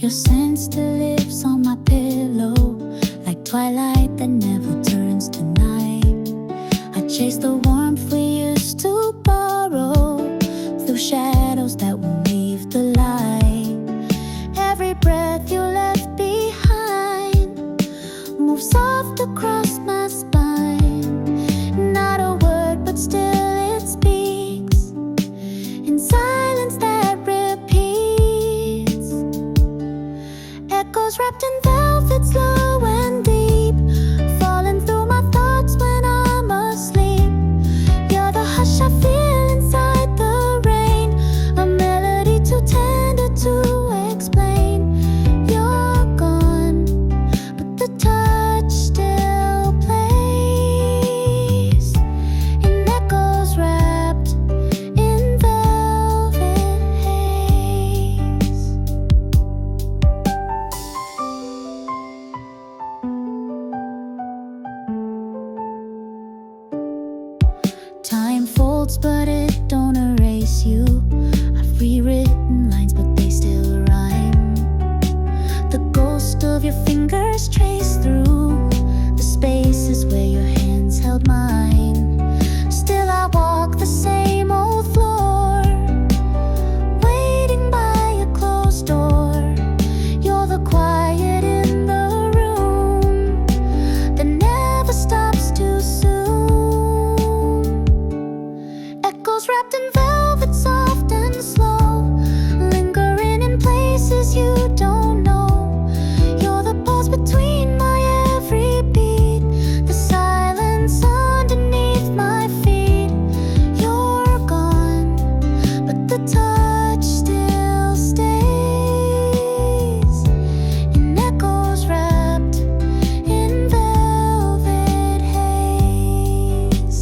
Your scent still lives on my pillow, like twilight that never turns to night. I chase the warmth we used to borrow through shadows that won't leave the light. Every breath you left behind moves soft across my spine. Not a word, but still it speaks in silence that repeats. Echoes wrapped in velvet, slow and deep, falling through my thoughts when I'm asleep. You're the hush I feel inside the rain, a melody too tender to explain. You're gone, but the touch still plays in echoes wrapped in velvet haze. Time folds, but it don't erase you. I've rewritten lines, but they still rhyme. The ghost of your fingers trace through the spaces where your hands held mine. Still I walk the same old floor, waiting by a closed door. You're the quiet in the room that never stops too soon. Echoes wrapped in velvet, soft and slow, lingering in places you don't know. You're the pause between my every beat, the silence underneath my feet. You're gone, but the touch still stays in echoes wrapped in velvet haze.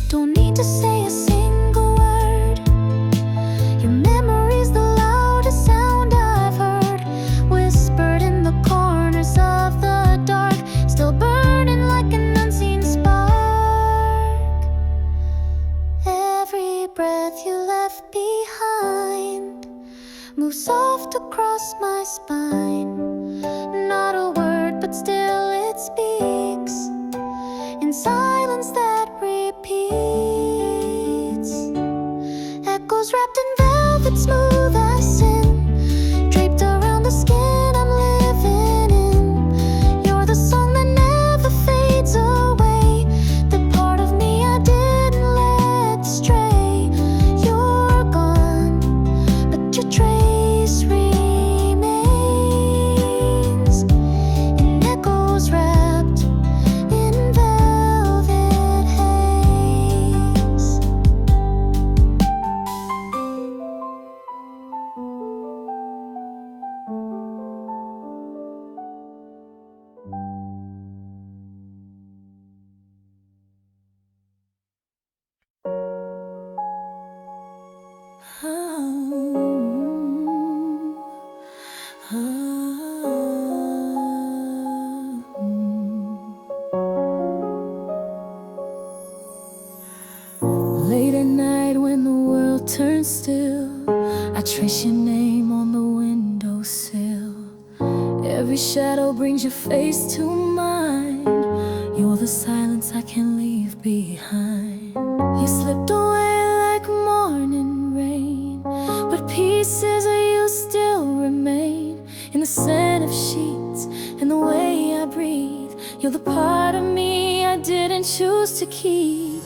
Don't need to say a single word. Your memory's the loudest sound I've heard, whispered in the corners of the dark, still burning like an unseen spark. Every breath you left behind moves soft across my spine. Not a word, but still it speaks in silence that repeats. Echoes wrapped in velvet, smooth as sin, draped around the skin I'm living in. You're the song that never fades away, the part of me I didn't let stray. You're gone, but your trace remains in echoes wrapped in velvet haze. Late at night when the world turns still, I trace your name on the windowsill. Every shadow brings your face to mind. You're the silence I can't leave behind. You slipped away like morning rain, but pieces of you still remain in the scent of sheets and the way I breathe. You're the part of me I didn't choose to keep.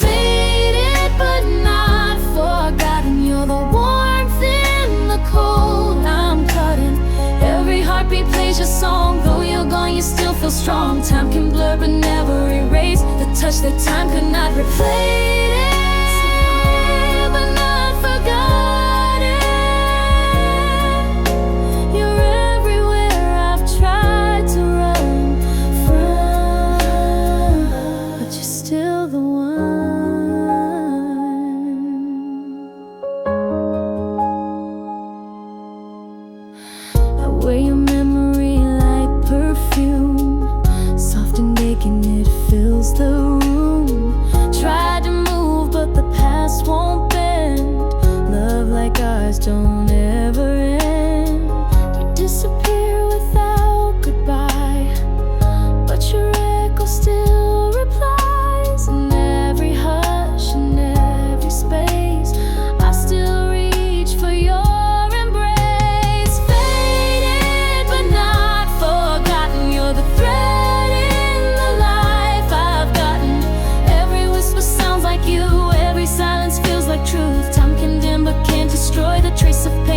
Faded but not forgotten. You're the warmth in the cold I'm cutting. Every heartbeat plays your song. Though you're gone, you still feel strong. Time can blur but never erase the touch that time could not replace. But not forgotten. You're everywhere I've tried to run from, but you're still the one. I wear your memory like perfume, soft and aching, it fills the room. Tried to move, but the past won't bend. Love like ours don't ever end.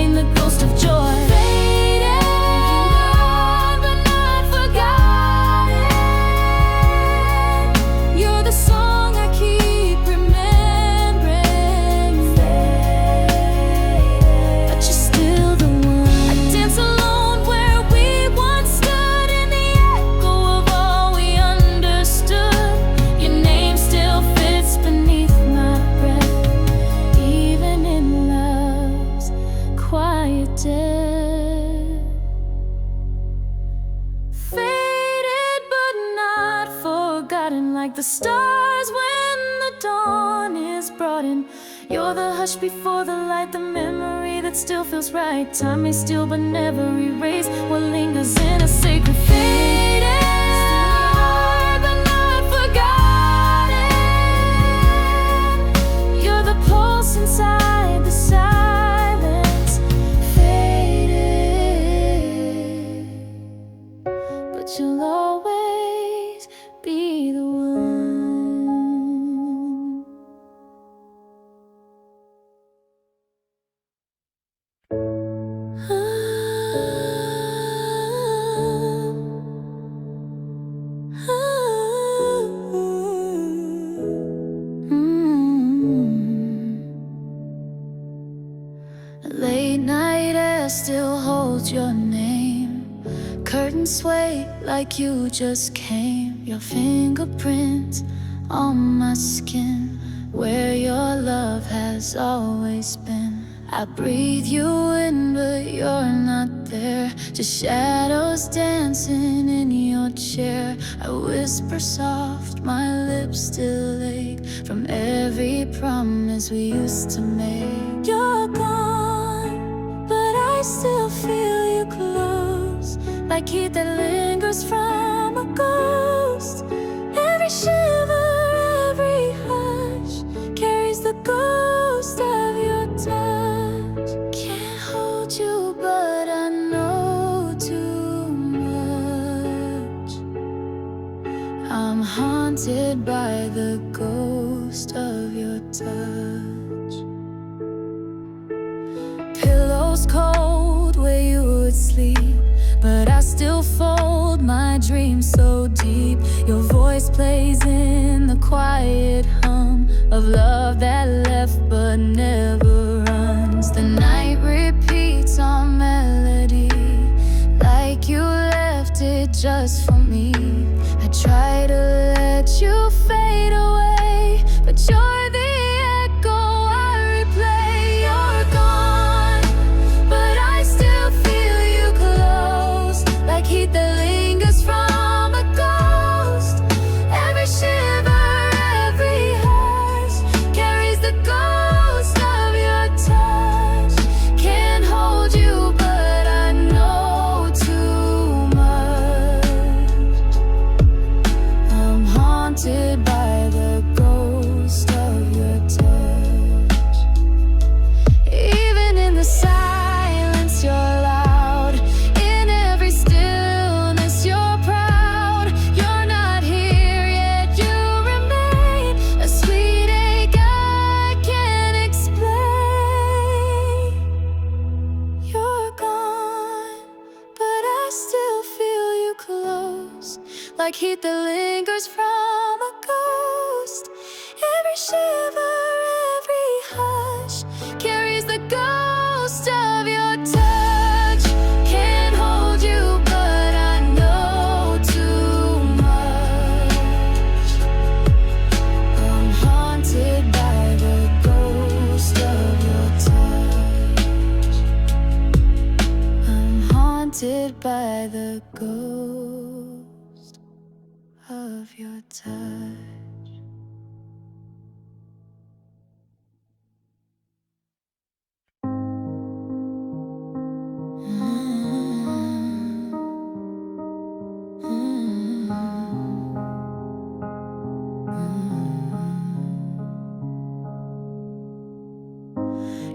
remain the ghost of joy. Faded, but not forgotten. You're the song I keep remembering. Faded, but you're still the one. I dance alone where we once stood, in the echo of all we understood. Your name still fits beneath my breath, even in love's quiet death. Faded but not forgotten, like the stars when the dawn is brought in. You're the hush before the light, the memory that still feels right. Time may steal but never erase what lingers in a sacred faded, but not forgotten. You're the pulse inside the silence. Faded, but you'll always be the one. Late night air still holds your name. Curtains sway like you just came. Your fingerprints on my skin, where your love has always been. I breathe you in, but you're not there. Just shadows dancing in your chair. I whisper soft, my lips still ache from every promise we used to make. You're gone, but I still feel you close, like heat that lingers from a ghost. Every shiver, every hush carries the ghost of your touch. Can't hold you, but I know too much. I'm haunted by the ghost of your touch. Pillows cold where you would sleep, but I still fold my dreams so deep. Your voice plays in the quiet hum of love that left but never runs. The night repeats our melody, like you left it just for me. I try to let you fade away, but you're the echo I replay. You're gone, but I still feel you close, like heat that lingers from a ghost. Every shiver, every hush carries the ghost of your touch. Can't hold you, but I know too much. I'm haunted by the ghost of your touch. Even in the silence, you're loud. In every stillness, you're proud. You're not here, yet you remain. A sweet ache I can't explain. You're gone, but I still feel you close, like heat that lingers from a ghost. Every shiver, every hush carries the ghost of your touch. Can't hold you, but I know too much. I'm haunted by the ghost of your touch. I'm haunted by the ghost of your touch.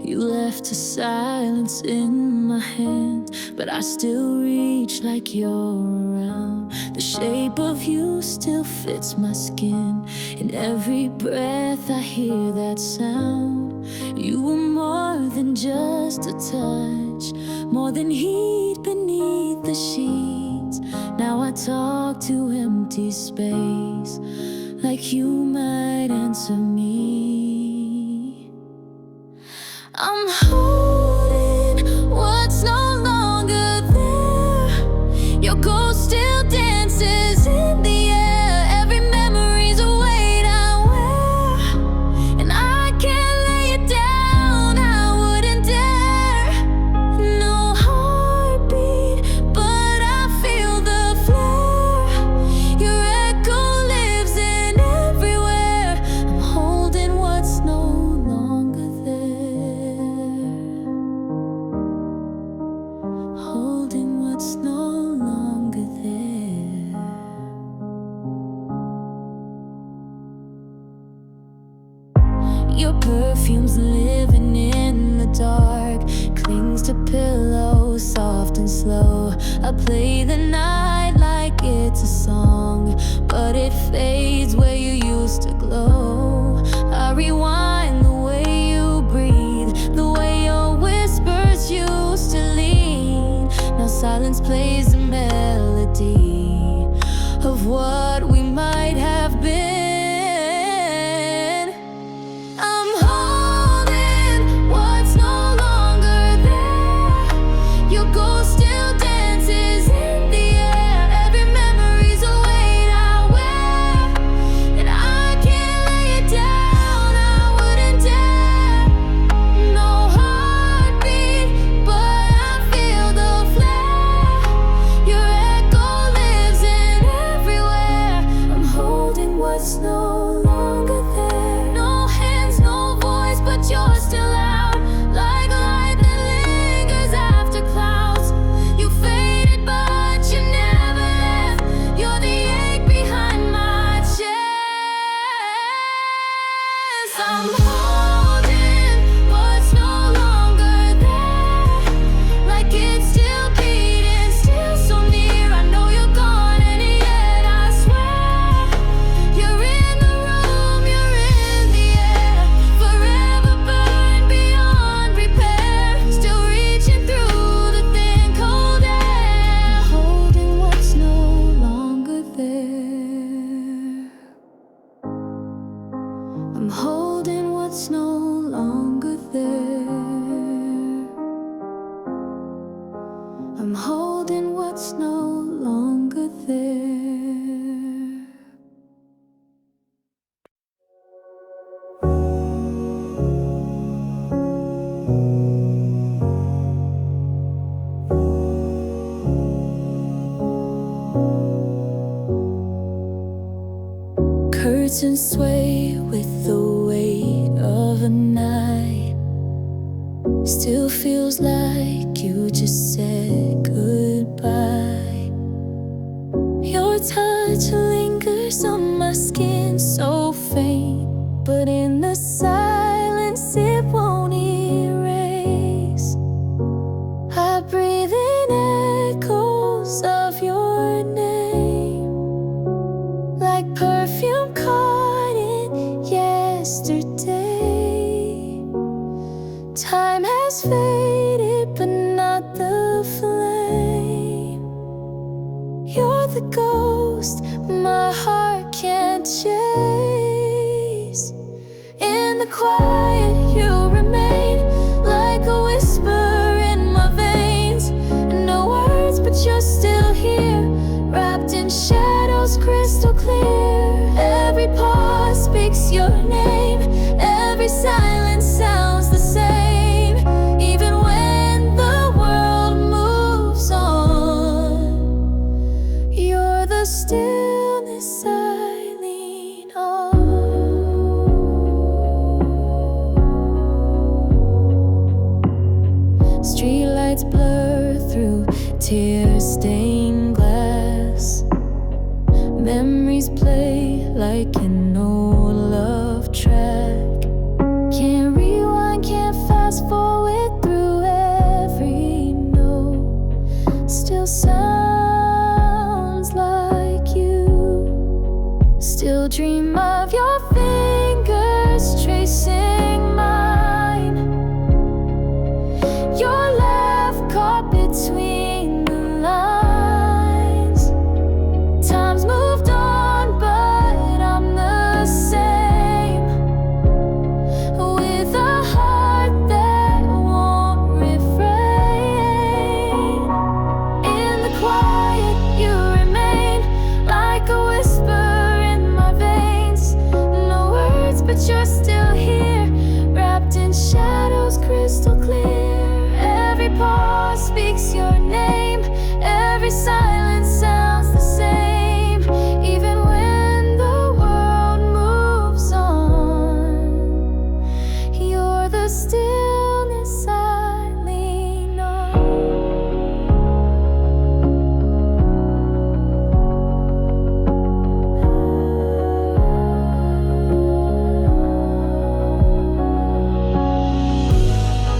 You left left a silence in my hand, but I still reach like you're around. The shape of you still fits my skin. In every breath I hear that sound. You were more than just a touch, more than heat beneath the sheets. Now I talk to empty space, like you might answer me. I'm holding what's no longer there. Your ghost still dances in the air. Every memory's a weight I wear, and I can't lay it down, I wouldn't dare. No heartbeat, but I feel the flare. Your echo lives in everywhere. I'm holding what's no longer there. Holding what's no longer there. Your perfume's living in the dark, clings to pillows soft and slow. I play the night like it's a song, but it fades where you used to glow. I rewind the way you breathe, the way your whispers used to lean. Now silence plays a melody of what we might have been. I'm holding what's no longer there. Your ghost still dances in the air. Every memory's a weight I wear, and I can't lay it down, I wouldn't dare. No heartbeat, but I feel the flare. Your echo lives in everywhere. I'm holding what's no longer there. No hands, no voice, but you're still out, like light that lingers after clouds. You faded, but you never left. You're the ache behind my chest. I'm holding what's no longer there, like it's still beating, still so near. I know you're gone, and yet I swear you're in the room, you're in the air, forever burned beyond repair. Still reaching through the thin cold air, holding what's no longer there. I'm holding what's no longer there. I'm holding what's no longer there. Curtains sway with the weight of a night. Still feels like you just said goodbye. Your touch lingers on my skin, so faint, but in the silence it won't erase. I breathe in echoes of your name, like perfume caught in yesterday. Time has faded, but not the flame. You're the ghost my heart can't chase. In the quiet you remain, like a whisper in my veins. No words, but you're still here, wrapped in shadows crystal clear. Every pause speaks your name, every silence sounds the same. Even when the world moves on, you're the stillness I lean on. Streetlights blur through tear-stained glass. Memories play like an old love track. Can't rewind, can't fast forward pause speaks your name. Every silence sounds the same. Even when the world moves on, you're the stillness I lean on.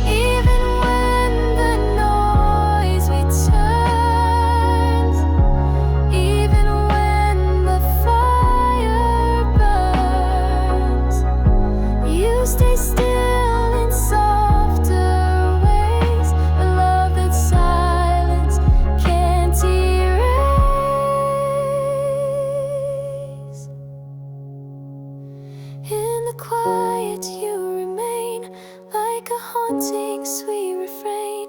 Even when the noise returns, even when the fire burns, you stay still in softer ways. A love that silence can't erase. In the quiet you remain, like a haunting sweet refrain.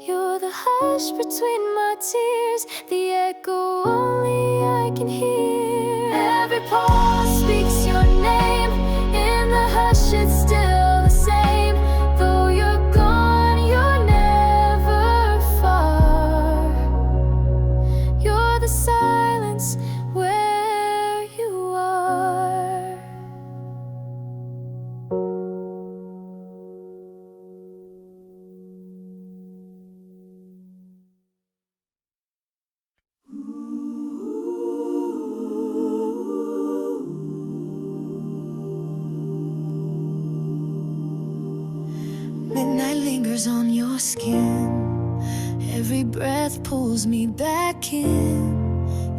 You're the hush between my tears, the echo only I can hear. Every pause speaks your name. In the hush it's still the same. Though you're gone, you're never far. You're the silence where you are. Midnight lingers on your skin. Every breath pulls me back in.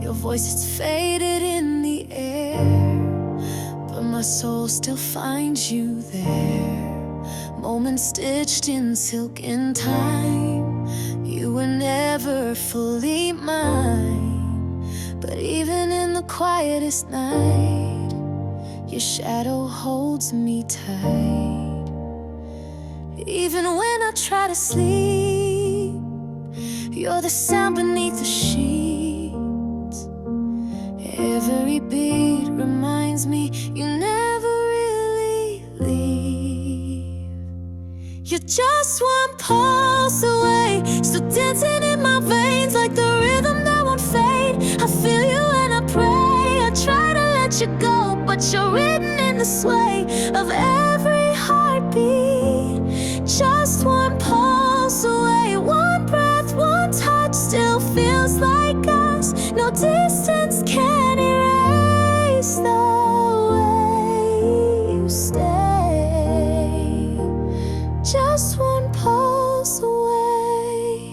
Your voice is faded in the air, but my soul still finds you there. Moments stitched in silk in time. You were never fully mine, but even in the quietest night, your shadow holds me tight. Even when I try to sleep, you're the sound beneath the sheets. Every beat reminds me you never really leave. You're just one pulse away, still dancing in my veins like the rhythm that won't fade. I feel you and I pray. I try to let you go, but you're written in the sway of every heartbeat. Just one pulse away, one breath, one touch still feels like us. No distance can erase the way you stay. Just one pulse away.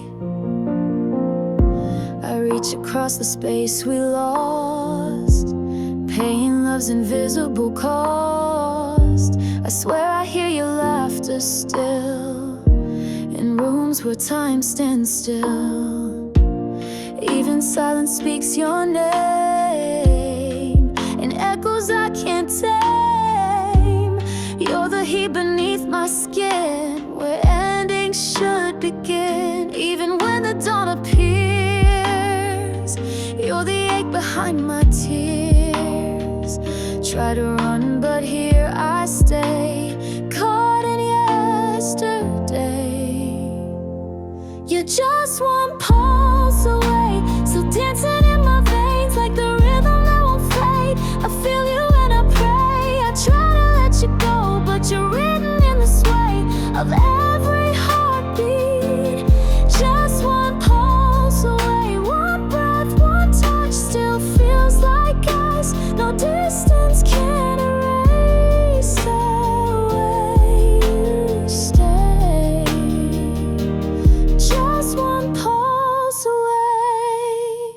I reach across the space we lost, paying love's invisible cost. I swear I hear your laughter still, in rooms where time stands still. Even silence speaks your name, in echoes I can't tame. You're the heat beneath my skin, where endings should begin. Even when the dawn appears, you're the ache behind my tears. Try to run, but here I stay, caught in yesterday. You're just one pulse away, still dancing in my veins like the rhythm that won't fade. I feel you and I pray. I try to let you go, but you're written in the sway of every heartbeat. Just one pulse away, one breath, one touch still feels like us. No distance can erase the way you stay. Just one pulse away.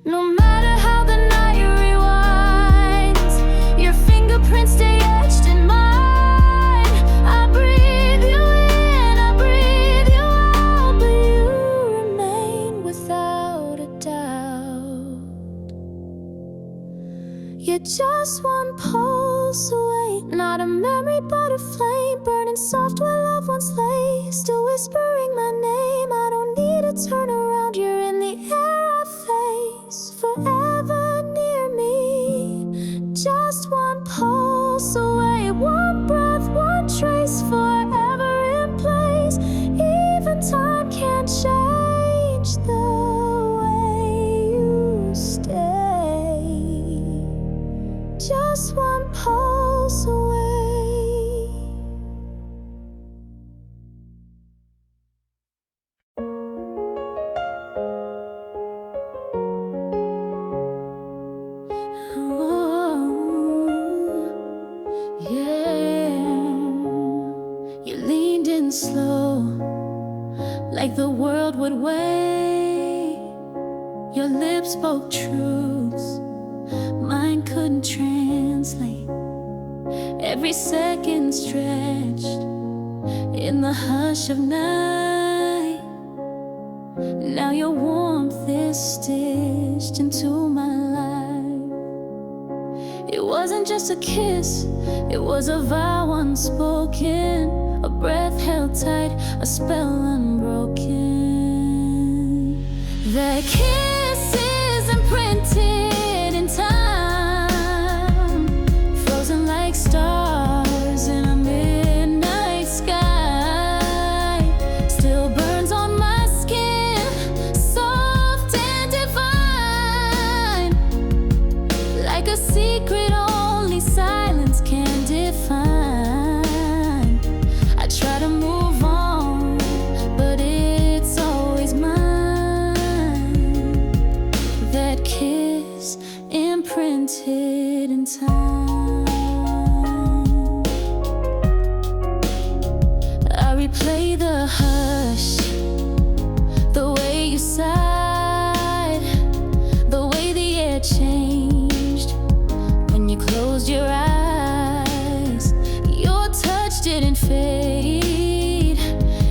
No matter how the night rewinds, your fingerprints stay etched in mine. I breathe you in, I breathe you out, but you remain without a doubt. You're just one pulse away, not a memory but a flame, burning soft where loved ones lay, still whispering my name. I don't need to turn around, you're in the air I face, forever near me. Just one pulse away, one breath, one trace, forever in place. Even time can't like the world would wait. Your lips spoke truths mine couldn't translate. Every second stretched in the hush of night. Now your warmth is stitched into my life. It wasn't just a kiss, it was a vow unspoken, a breath held tight, a spell unbroken. That kiss is imprinted in time, frozen like stars in a midnight sky. Still burns on my skin, soft and divine, like a secret only silence can define. I try to move on, but it's always mine. That kiss imprinted in time. I replay the hush, the way you sighed, the way the air changed when you closed your eyes. Your touch didn't fade,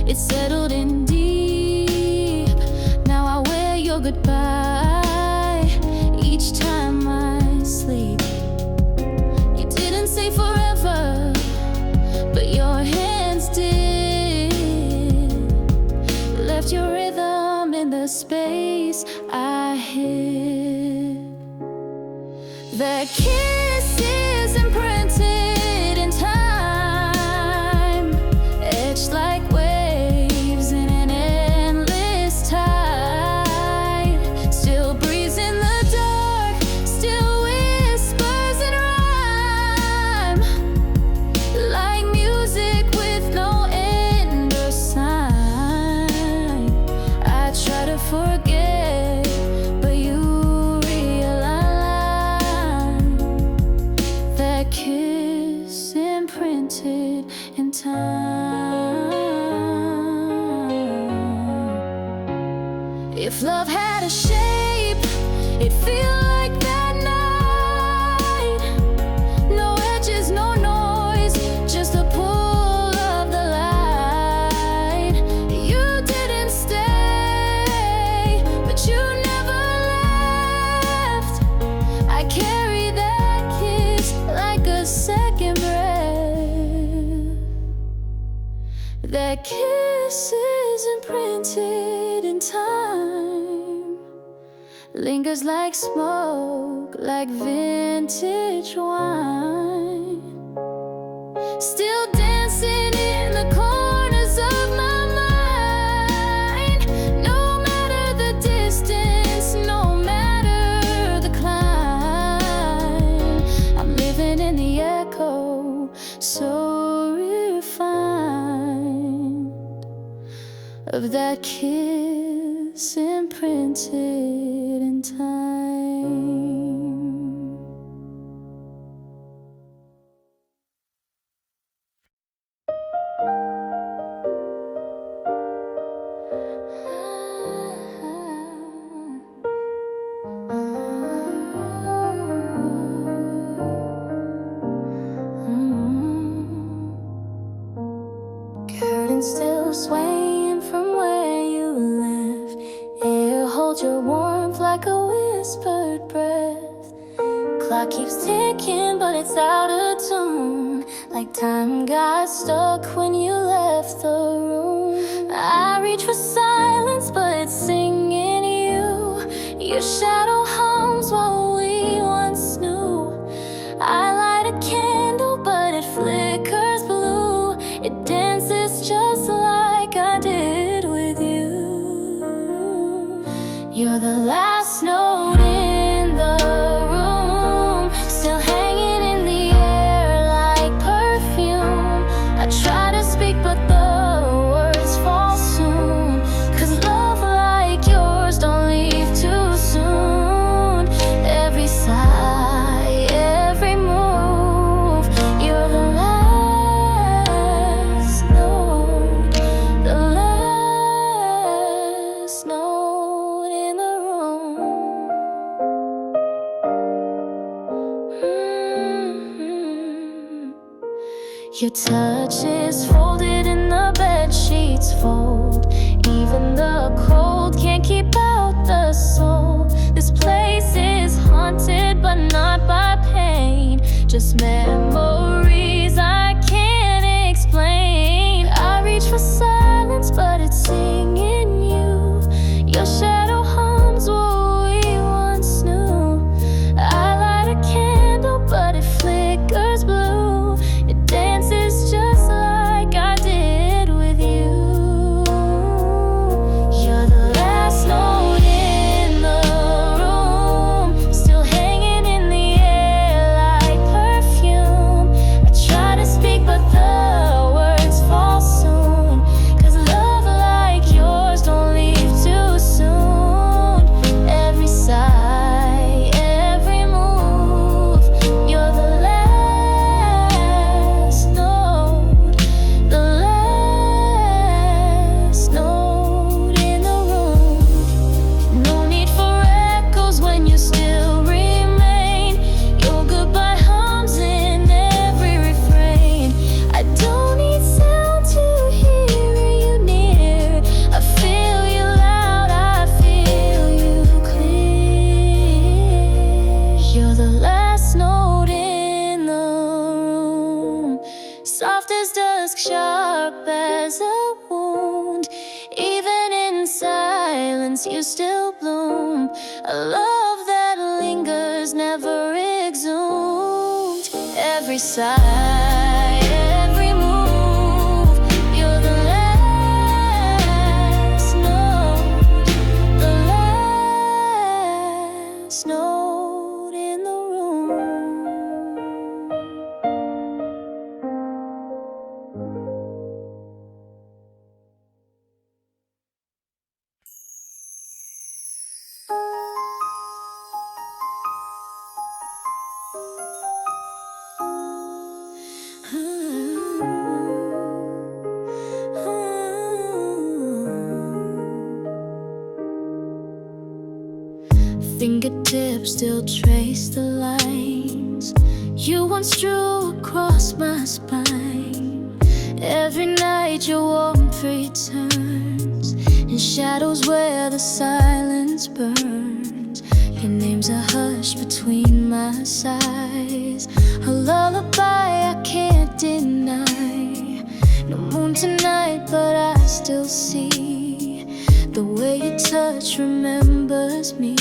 it settled in deep. Now I wear your goodbye each time I sleep. You didn't say forever, but your hands did. Left your rhythm in the space I hid. That kiss is imprinted in time, etched like waves in an endless tide. Still breathes in the dark, still whispers in rhyme, like music with no end or sign. I try to forget, but you realize that kiss imprinted in time. If love had a shape, it'd feel like that night. No edges, no noise, just the pull of the light. You didn't stay, but you never left. I carry that kiss like a second breath. That kiss is imprinted in time, lingers like smoke, like vintage wine. Still dancing in the corners of my mind. No matter the distance, no matter the climb, I'm living in the echo, so refined, of that kiss imprinted in time. Curtains still swaying from where you left. Air holds your warmth like a whispered breath. Clock keeps ticking, but it's out of tune, like time got stuck when you left the room. I reach for silence, but it's singing you. Your shadow hums what we once knew. I light a candle, but it flickers blue. It dances just like I did with you. You're the last note in the room, still hanging in the air like perfume. I try to speak, but the words fall soon. 'Cause love like yours don't leave too soon. Every sigh, every move, you're the last note, the last Your touch is folded in the bed sheets fold. Even the cold can't keep out the soul. This place is haunted but not by pain, just memories I can't explain. I reach for silence but it's singing you. Your shadow hums what we once knew. I light a candle but it flickers blue. It dances just like I did with you. You're the last note in the room, still hanging in the air like perfume. I try to speak but the words fall soon, 'cause love like yours don't leave too soon. Every sigh, every move, you're the last note, the last note in the room. No need for echoes when you still remain. Your goodbye hums in every refrain. I don't need sound to hear you near. I feel you loud, I feel you clear. You're the last note in the room, soft as dusk, sharp as a wound. Even in silence you still bloom. A love that lingers, never exhumed. Every sigh, every move, you're the last note, the last note in the room. Fingertips still trace the lines you once drew across my spine. Every night your warmth returns in shadows where the silence burns. Your name's a hush between my sighs, a lullaby I can't deny. No moon tonight but I still see the way your touch remembers me.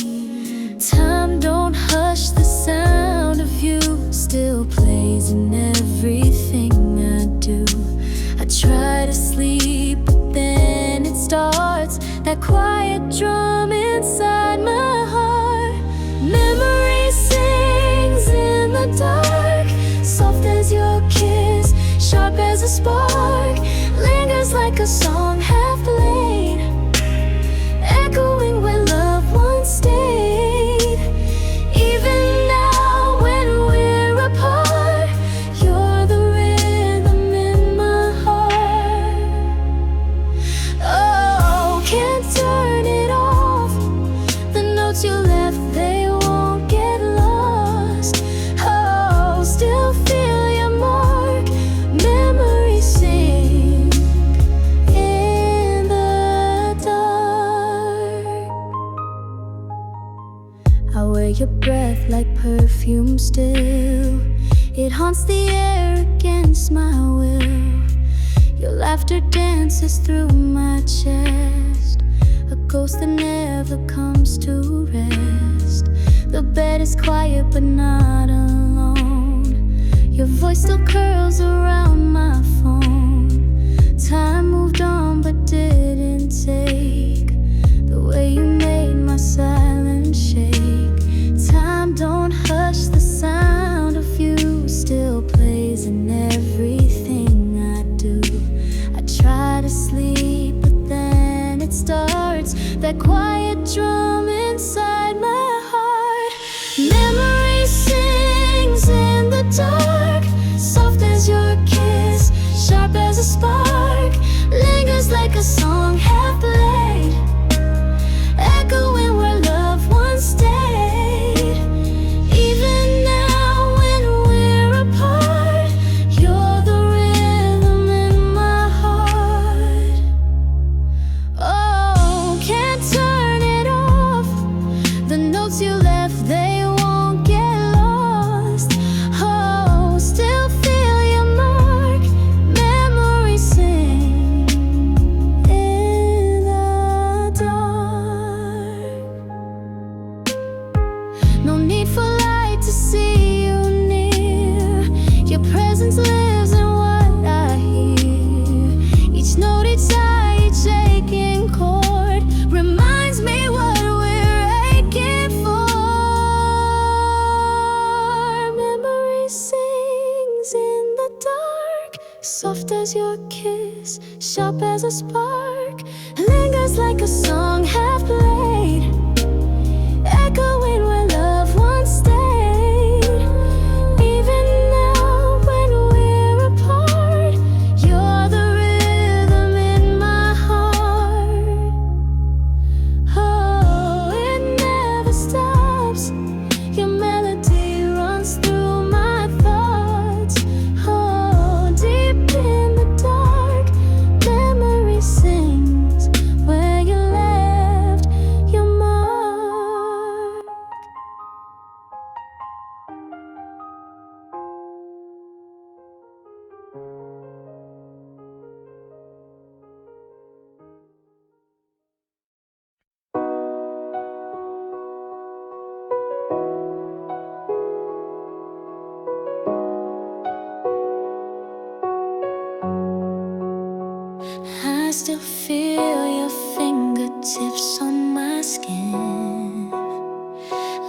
Time don't hush, the sound of you still plays in everything I do. I try to sleep but then it starts, that quiet drum inside my heart. Memory sings in the dark, soft as your kiss, sharp as a spark, lingers like a song half played, echoing where love once stayed. Even now when we're apart, you're the rhythm in my heart. Oh, can't turn it off. The notes you left, they won't get lost. Oh, still feel your mark. Memories sing in the dark. I wear your breath like perfume still. It haunts the air against my will. Your laughter dances through my chest, a ghost that never comes to rest. The bed is quiet but not alone. Your voice still curls around my phone. Time moved on but didn't take the way you made my silence shake. Time don't hush, the sound of you still plays in everything I do. I try to sleep but then it starts, that quiet drum inside my heart. Memory sings in the dark, soft as your kiss, sharp as a spark, lingers like a song half played, echoing where love once stayed. Even now when we're apart, you're the rhythm as your kiss, sharp as a spark, lingers like a song half played, echoing where love once stayed. Even now when we're apart, you're the rhythm in my heart. Oh, it never stops. Your melody runs through my thoughts. Oh, deep in the dark, memory sings where you left your mark. I still feel your fingertips on my skin,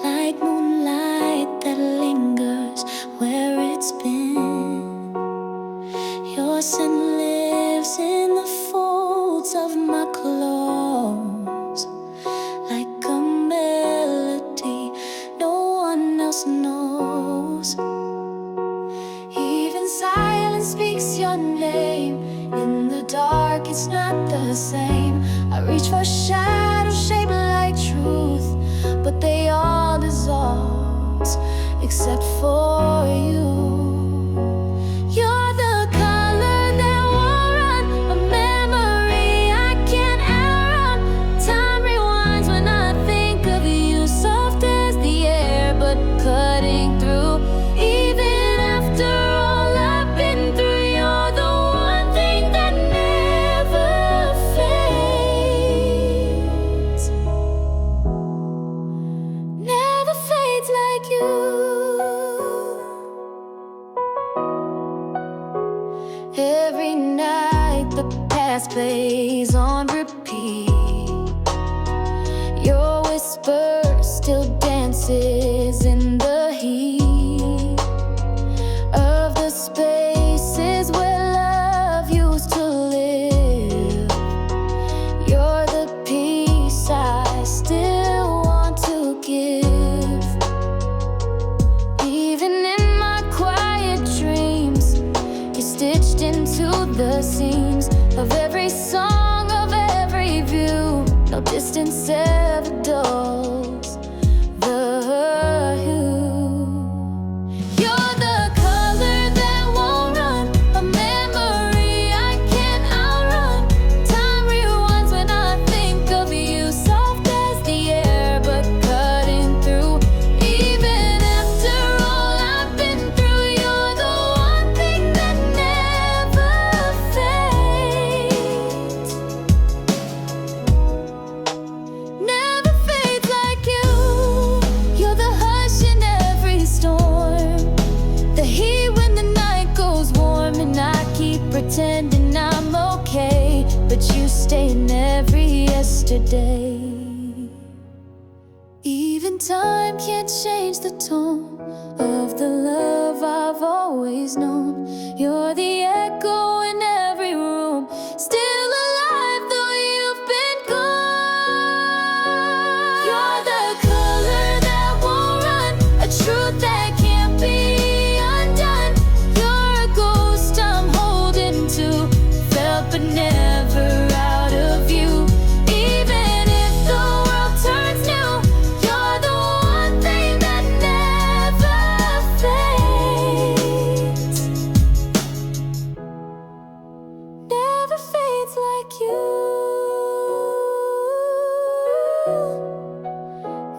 like moonlight that lingers where it's been. Your scent lives in the folds of my clothes, like a melody no one else knows. Even silence speaks your name. In the dark, it's not the same. I reach for shadows shaped like truth, but they all dissolve except for you. You're the color that won't run, a memory I can't outrun. Time rewinds when I think of you, soft as the air but cutting through. Even after all I've been through, you're the one thing that never fades. Never fades like you. Every night the past plays on repeat. Your whisper still dances in the heat of the spaces where love used to live. You're the peace I still want to give. Even in my quiet dreams, you're stitched into the seams of every song, of every view. No distance ever dulls the hue. You're the color that won't run, a memory I can't outrun. Time rewinds when I think of you, soft as the air but cutting through. Even after all I've been through, you're the one thing that never fades. Never fades like you. You're the hush in every storm, the heat when the night goes warm, and I keep pretending I'm okay, but you stay in every yesterday. Even time can't change the tone of the love I've always known. You're the echo in every room, still alive though you've been gone. You're the color that won't run, a truth that can't be undone. You're a ghost I'm holding to, felt but never out of view. Even if the world turns new, you're the one thing that never fades. Never fades like you.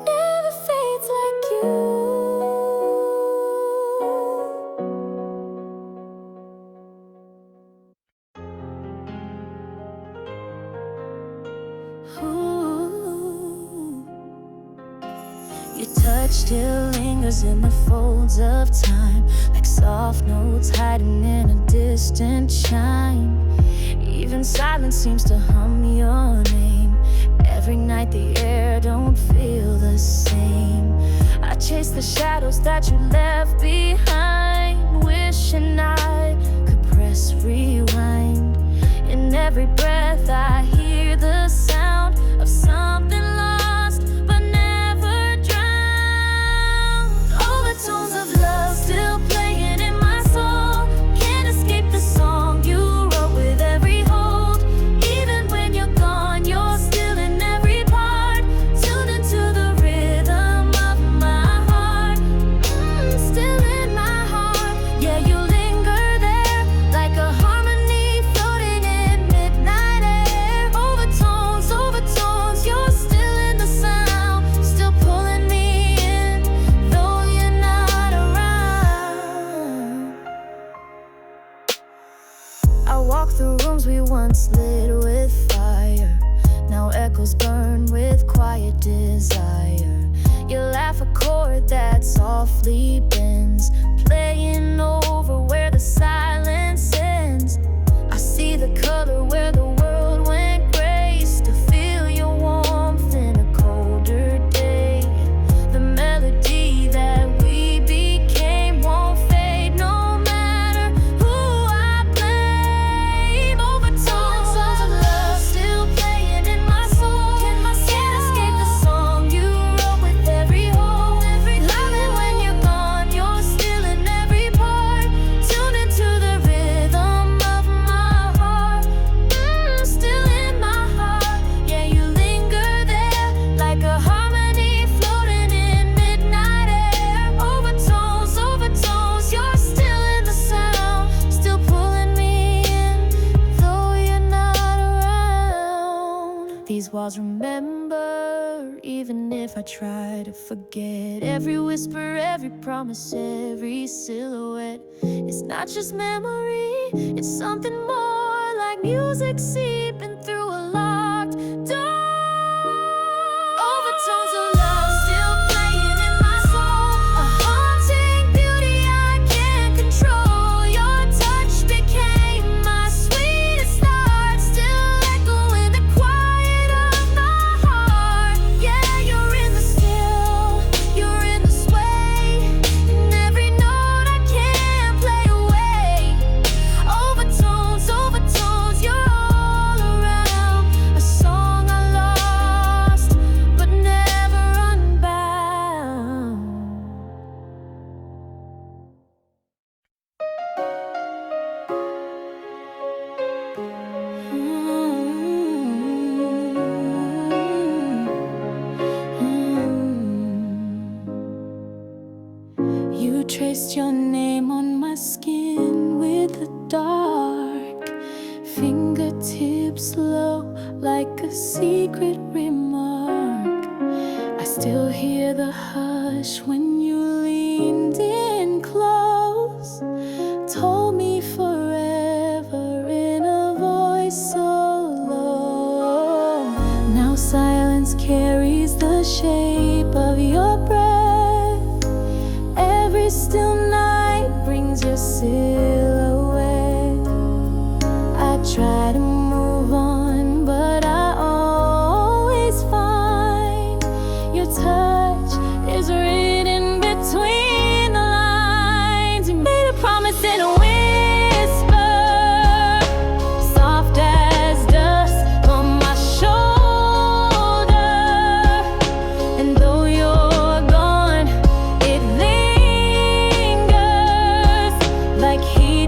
Never fades like you. Ooh. Your touch still lingers in the folds of time, like soft notes hiding in a distant chime. Even silence seems to hum your name. Every night the air don't feel the same. I chase the shadows that you left behind, wishing I could press press rewind. In every breath I hear the sound of something lost but never drowned. Overtones of love still playing in my soul. Can't escape the song you wrote with every hold. Even when you're gone, you're still in every part. Tuned into the rhythm of my heart. Still in my heart. Yeah, you linger there like a harmony floating in midnight air. Overtones, overtones, you're still in the sound. Still pulling me in, though you're not around. I walk through rooms we once lit with fire. Now echoes burn with quiet desire. You laugh a chord that softly bends, playing over where the silence ends. I see the color where the world went gray. Still feel your warmth in a colder day. The melody that we became won't fade no matter who I blame. Overtones of love still playing in my soul. Can't escape the song you wrote with every hold. Love it when you're gone, you're still in every part. Tuned into the rhythm of my heart. Still in my heart. Yeah, you linger there like a harmony floating in midnight air. Overtones, overtones, you're still in the sound. Still pulling me in, though you're not around. These walls remember, even if I try to forget. Every whisper, every promise, every silhouette. It's not just memory, it's something more, like music seeping through a locked door. Overtones of love still playing in my soul. A haunting beauty I can't control. Your touch became my sweetest art. Still echo in the quiet of my heart. Yeah, you're in the still, you're in the sway. And every note I can't play away. Overtones, overtones, you're all around. A song I lost, but never unbound. You traced your name on my skin with a dark fingertips low, like a secret remark. I still hear the hush when you leaned in close. Told me forever in a voice so low. Now silence carries the shape of your breath. Every still night brings your silhouette. I try to move on, but I always find your touch is written between the lines. You made a promise in a whisper, soft as dust on my shoulder. And though you're gone, it lingers like heat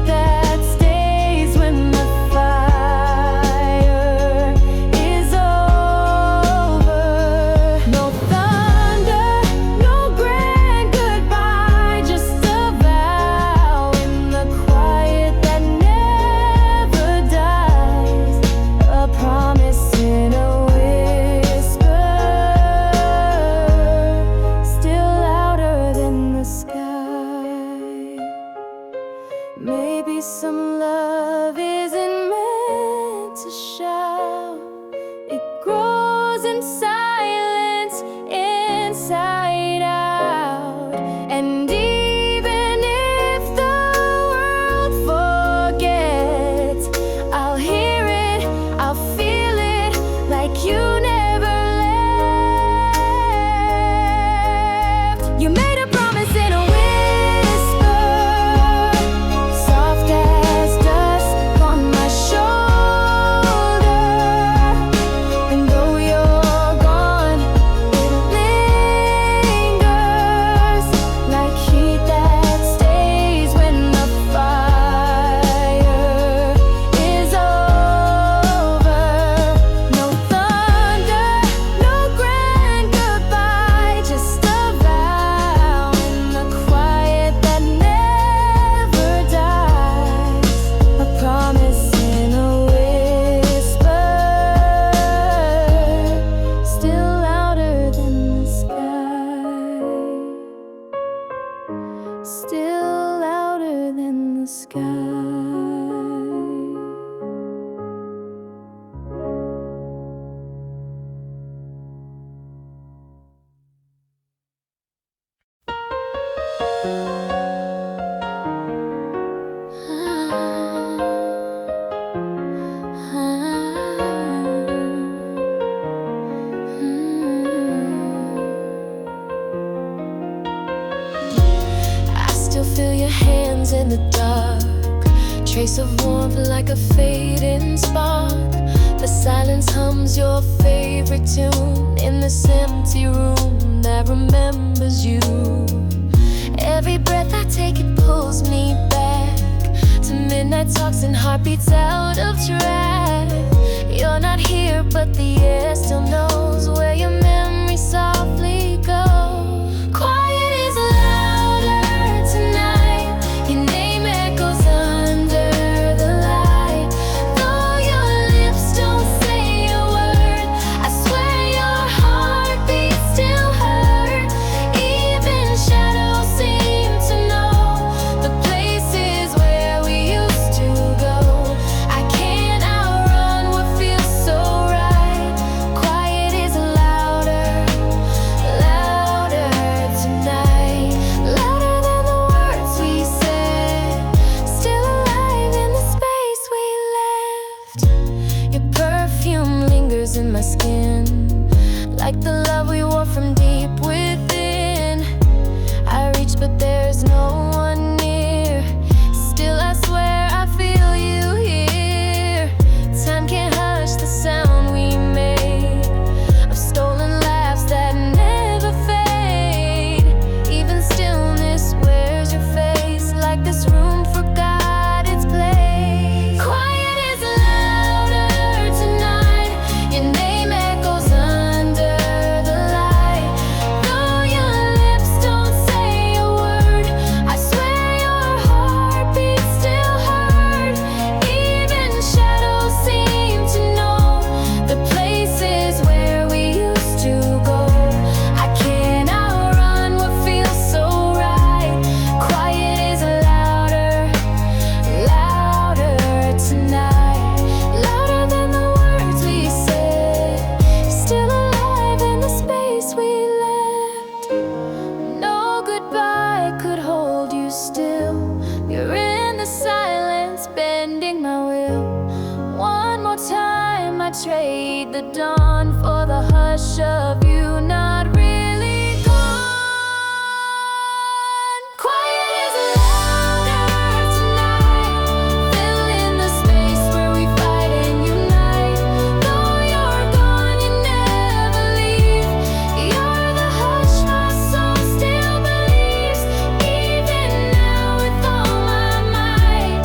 that stays when the fire is over. No thunder, no grand goodbye, just a vow in the quiet that never dies. A promise in a whisper, still louder than the sky. Maybe some love isn't meant to shout. It grows in silence, inside out. And even if the world forgets, I'll hear it, I'll feel it, like you never left. You made a promise in a whisper, soft as dusk on my shoulder. And though you're gone, it lingers like heat that stays when the fire is over. No thunder, no grand goodbye, just a vow in the quiet that never dies. A promise in a whisper, still louder than the sky. Still louder than the sky. I still feel your hands in the dark, trace of warmth like a fading spark. The silence hums your favorite tune in this empty room that remembers you. Every breath I take, it pulls me back to midnight talks and heartbeats out of track. You're not here, but the air still knows where your memories softly go. Quiet is louder tonight. Your name echoes under the light. Though your lips don't say a word, I swear your heartbeat still hurt. Even shadows seem to know the places where we used to go. I can't outrun what feels so right. Quiet is louder, louder tonight. Louder than the words we said, still alive in the space we left. Your perfume lingers in my skin, like the love we wore from deep within. I reach, but there's no one near. Still, I swear I feel you here. Time can't hush the sound we made of stolen laughs that never fade. Even stillness wears your face, like this room forgot its place. Quiet is louder tonight. Your name echoes under the light. Though your lips don't say a word, I swear your heartbeat still hurt. Even shadows seem to know the places where we used to go. I can't outrun what feels so right. Quiet is louder, louder tonight. Louder than the words we said, still alive in the space we left. No goodbye could hold you still. You're in the silence, bending my will. One more time, I trade the dawn for the hush of you not really gone. Quiet is louder tonight. Fill in the space where we fight and unite. Though you're gone, you never leave. You're the hush my soul still believes. Even now with all my might,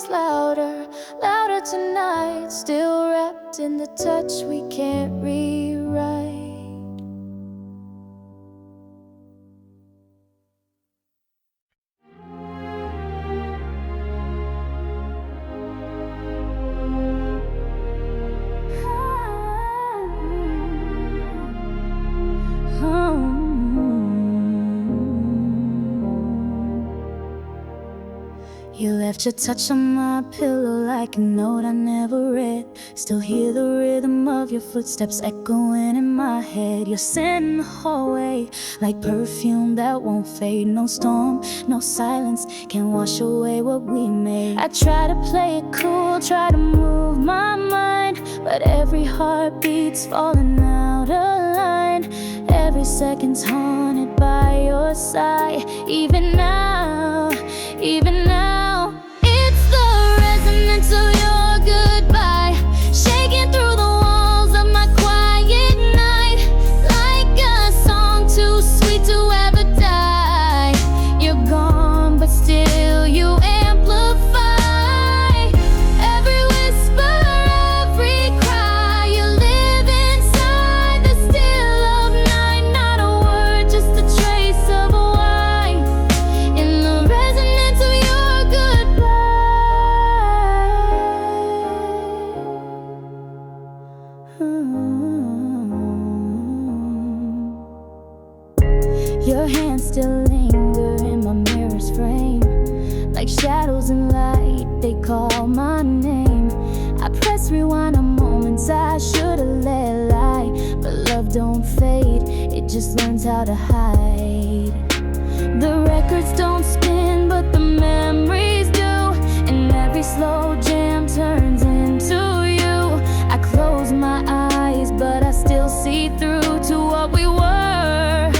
voice louder, louder tonight, still wrapped in the touch we can't rewrite. You left your touch on my pillow like a note I never read. Still hear the rhythm of your footsteps echoing in my head. Your scent in the hallway like perfume that won't fade. No storm, no silence can wash away what we made. I try to play it cool, try to move my mind, but every heartbeat's falling out of line. Every second's haunted by your sigh. Even now, even now, it's the resonance of your goodbye, shaking through the walls of my quiet night, like a song too sweet to ever die. You're gone, but still you amplify every whisper, every cry. You live inside the still of night, not a word, just a trace of a why in the resonance of your goodbye. Your hands still linger in my mirror's frame, like shadows in light, they call my name. I press rewind on moments I should've let lie, but love don't fade, it just learns how to hide. The records don't spin, but the memories do, and every slow jam turns into you. I close my eyes, but I still see through to what we were,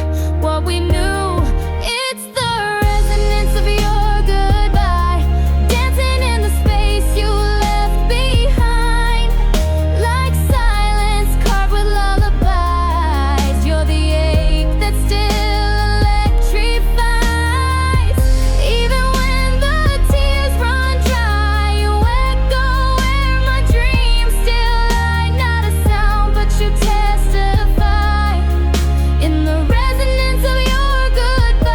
what we knew. It's the resonance of your goodbye, dancing in the space you left behind, like silence carved with lullabies. You're the ache that still electrifies, even when the tears run dry. You echo where my dreams still lie, not a sound, but you testify in the resonance of your goodbye.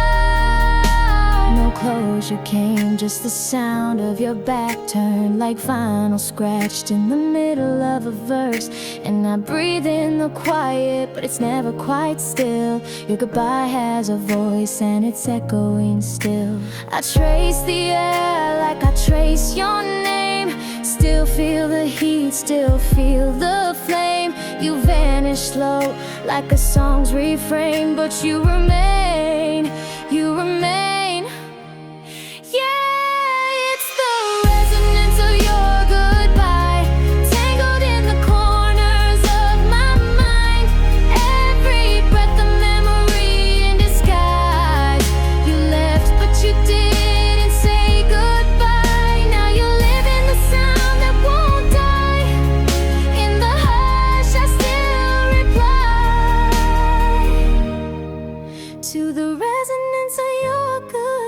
No closure came, just the sound of your back turned, like vinyl scratched in the middle of a verse. And I breathe in the quiet, but it's never quite still. Your goodbye has a voice and it's echoing still. I trace the air like I trace your name, still feel the heat, still feel the flame. You vanish slow like a song's refrain, but you remain, you remain. Yeah, it's the resonance of your goodbye, tangled in the corners of my mind. Every breath a memory in disguise. You left, but you didn't say goodbye. Now you live in the sound that won't die. In the hush, I still reply to the resonance of your goodbye.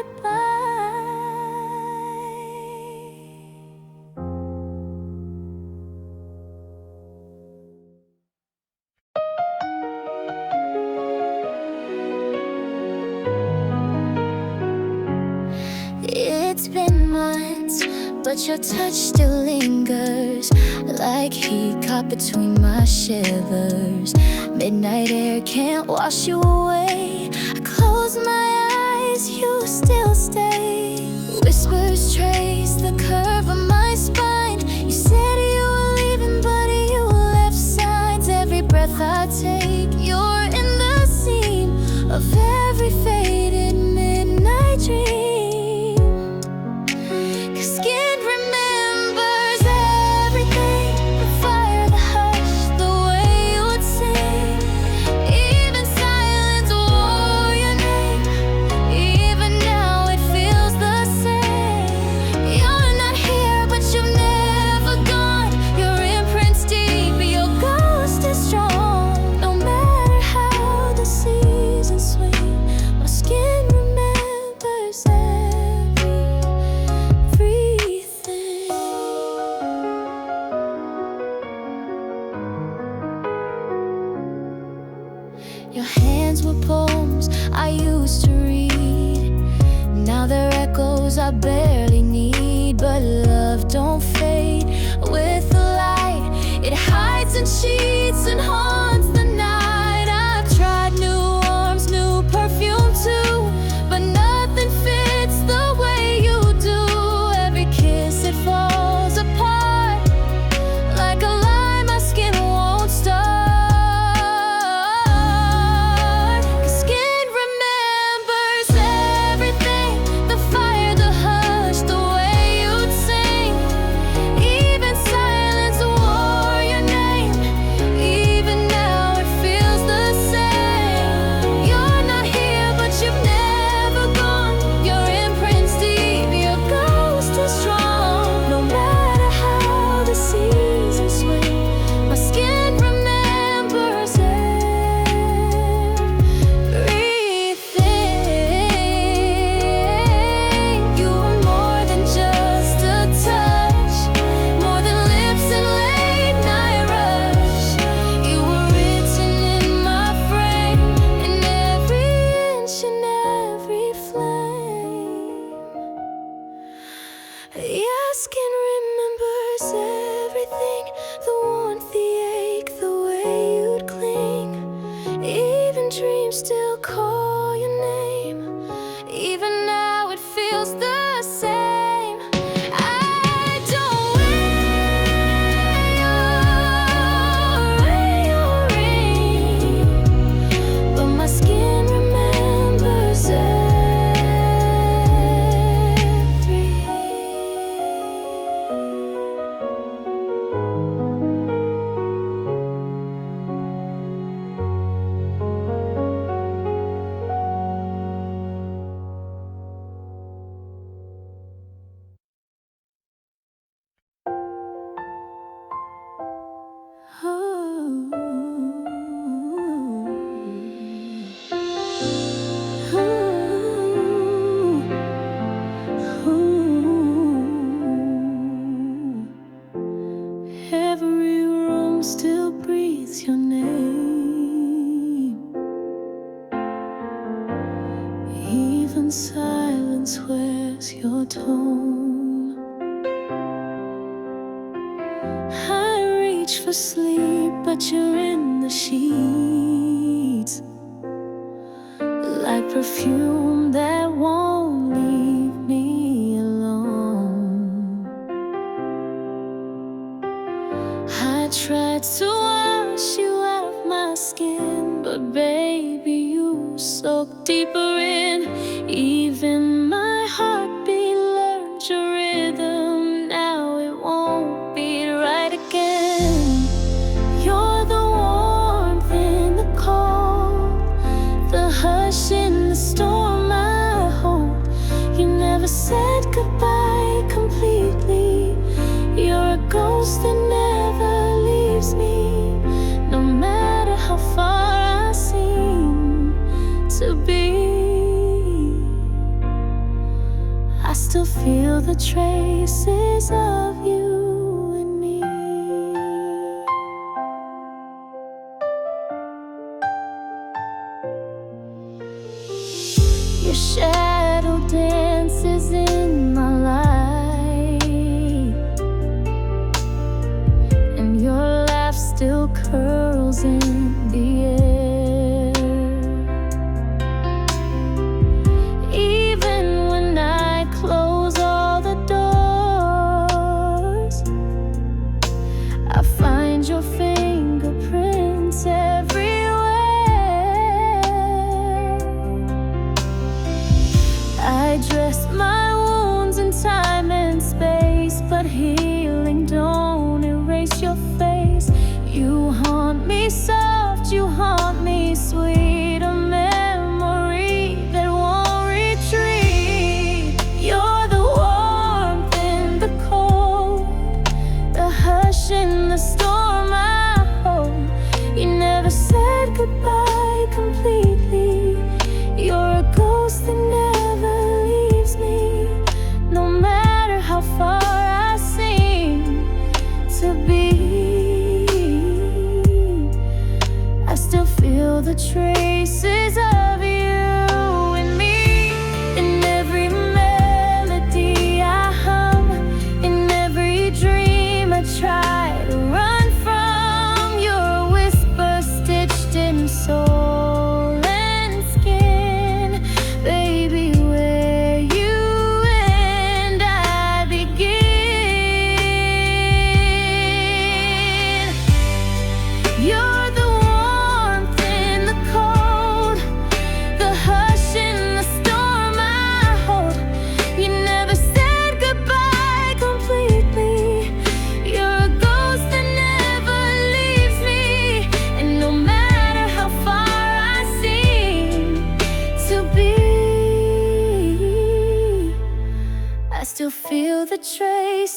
It's been months, but your touch still lingers, like heat caught between my shivers. Midnight air can't wash you away. I close my eyes, you still stay. Whispers trace the curve of my spine. You said you were leaving, but you left signs. Every breath I take, you're in the seam of every faded midnight dream. 'Cause skin remembers everything, the fire, the hush, the way you would sing. Even silence wore your name. Even now it feels the same. You're not here don't fade with the light. It hides and cheats and haunts the night. I've tried new arms, new perfume too, but nothing fits the way you do. Every kiss it falls apart like a lie my skin won't start. Skin remembers everything, the fire, the hush, the way you'd sing. Even silence wore your name. Even now it feels the same. You're not here but you've never gone. Your imprint's deep, your ghost is strong. No matter how the seasons swing, my skin remembers everything. You were more than just a touch, more than lips and late night rush. You were written in my frame, in every inch and every flame. Your skin remembers everything, the warmth, the ache, the way you'd cling. Even dreams still call your name. Even now it feels the same. I don't wear your ring, but my skin remembers every room still breathes your name. Even silence wears your tone. I reach for sleep, but you're in the sheets, like perfume that won't leave me alone. I tried to wash you out of my skin, but baby, you soak deeper in. Even my heartbeat learned your rhythm. Now it won't beat right again. You're the warmth in the cold, the hush in the storm. I hope you never said goodbye completely. You're a ghost that never leaves me, no matter how far I seem to be. I still feel the traces of you in me. Your shadow dances in my light, and your laugh still curls in the air. Even when I close all the doors, I find your fingerprints everywhere. I dress my wounds in time and space, but healing don't erase your face. You haunt me soft, you haunt me sweet, a memory that won't retreat. You're the warmth in the cold, the hush in the storm. I hope you never said goodbye completely. You're a ghost that never leaves me, no matter how far I seem to be. I still feel the traces of you in me, in every melody I hum, in every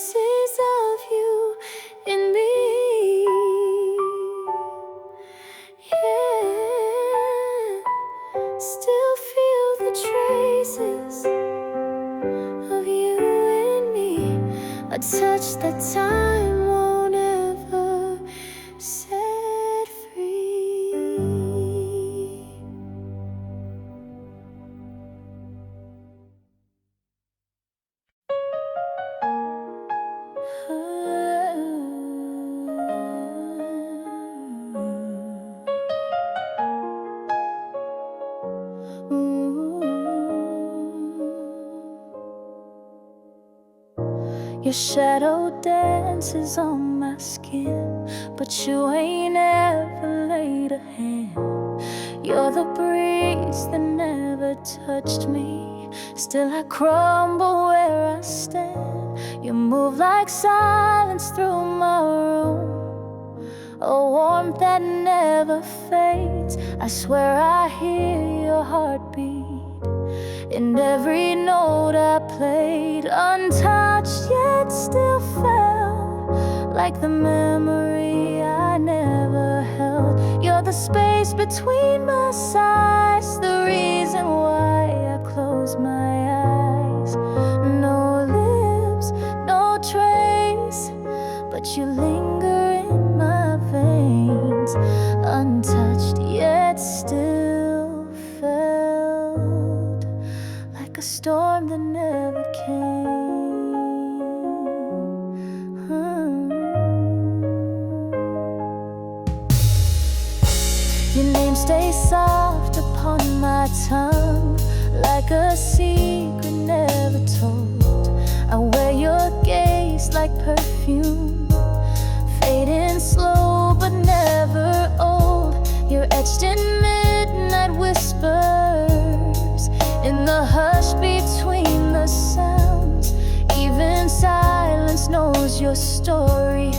pieces of you in me. Yeah, still feel the traces of you in me, a touch that time won't ever set free. Your shadow dances on my skin, but you ain't ever laid a hand. You're the breeze that never touched me, still I crumble where I stand. You move like silence through my room, a warmth that never fades. I swear I hear your heartbeat in every note I played. Untouched yet still felt, like the memory I never held. You're the space between my sighs, the reason why I close my eyes. No lips, no trace, but you linger in my veins. Untouched yet still felt, like a storm that never came. Your name stays soft upon my tongue, like a secret never told. I wear your gaze like perfume, fading slow but never old. You're etched in midnight whispers, in the hush between the sounds. Even silence knows your story,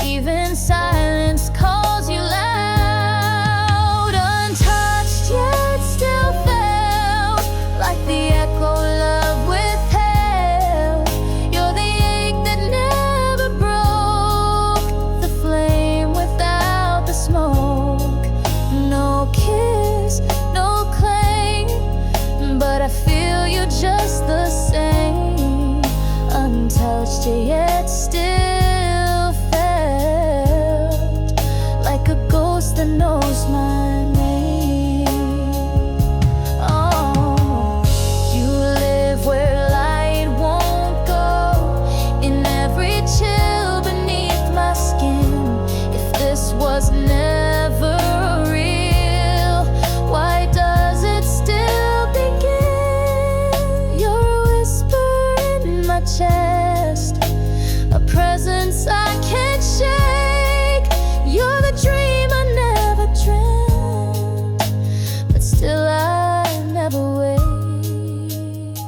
even silence calls you loud. Untouched yet still felt, like the echo love withheld. You're the ache that never broke, the flame without the smoke. No kiss, no claim, but I feel you just the same. Untouched yet still felt, like a ghost that knows my name. Oh, you live where light won't go, in every chill beneath my skin. If this was never real, why does it still begin? You're a whisper in my chest, a presence I can't shake. You're the dream I never dreamt, but still I never wake.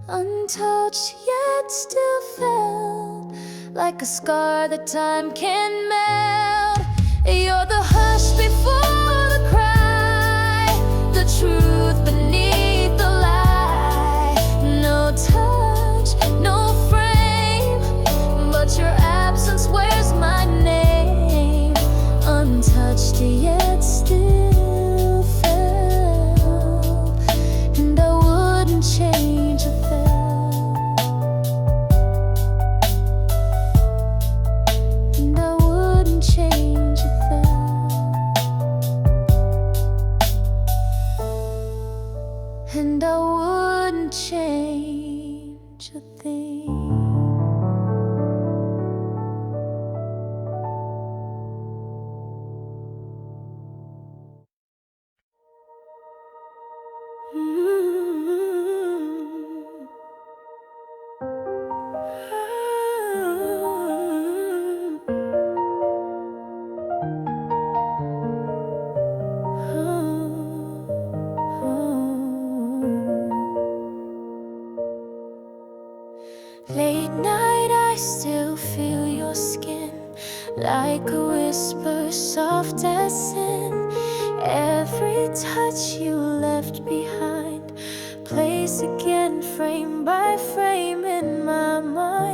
Untouched yet still felt, like a scar that time can melt. You're the hush before the cry, the truth beneath the lie. No touch, no frame, but your absence wears my name. Untouched yet still felt, and I wouldn't change a thing. And I wouldn't change a thing. And I wouldn't change a thing. Late night, I still feel your skin, like a whisper soft as sin. Every touch you left behind plays again, frame by frame in my mind.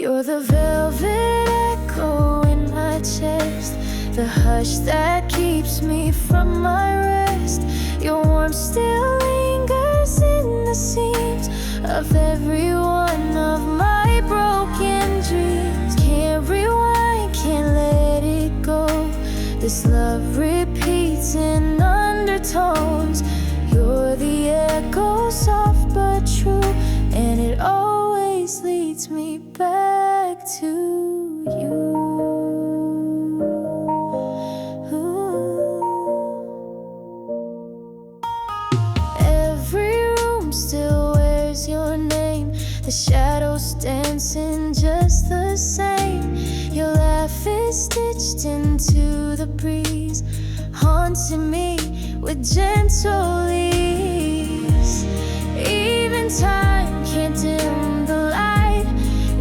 You're the velvet echo in my chest, the hush that keeps me from my rest. Your warmth still lingers in the seams of every one of my broken dreams. Can't rewind, can't let it go. This love repeats in undertones. You're the echo, soft but true, and it always leads me back to you. Every room still wears your name, the shadows dancing just the same. Your laugh is stitched into the breeze, haunting me with gentle ease. Even time can't dim the light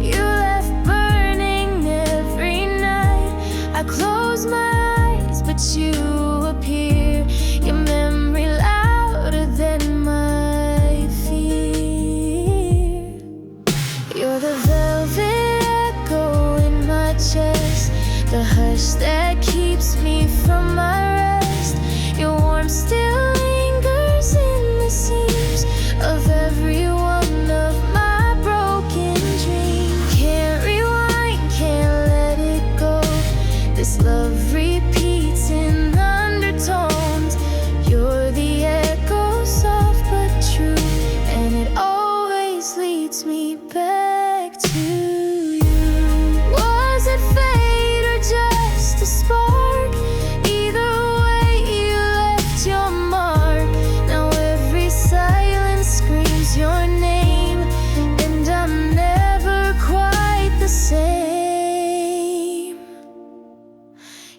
you left burning every night. I close my eyes, but you appear. Your memory louder than my fear. You're the velvet echo in my chest, the hush that keeps me from my rest. Your warmth still lingers in the seams of every one of my broken dreams. Can't rewind, can't let it go. This love repeats in undertones. You're the echo, soft but true, and it always leads me back to you. Was it fate or just a spark? Either way, you left your mark. Now every silence screams your name, and I'm never quite the same.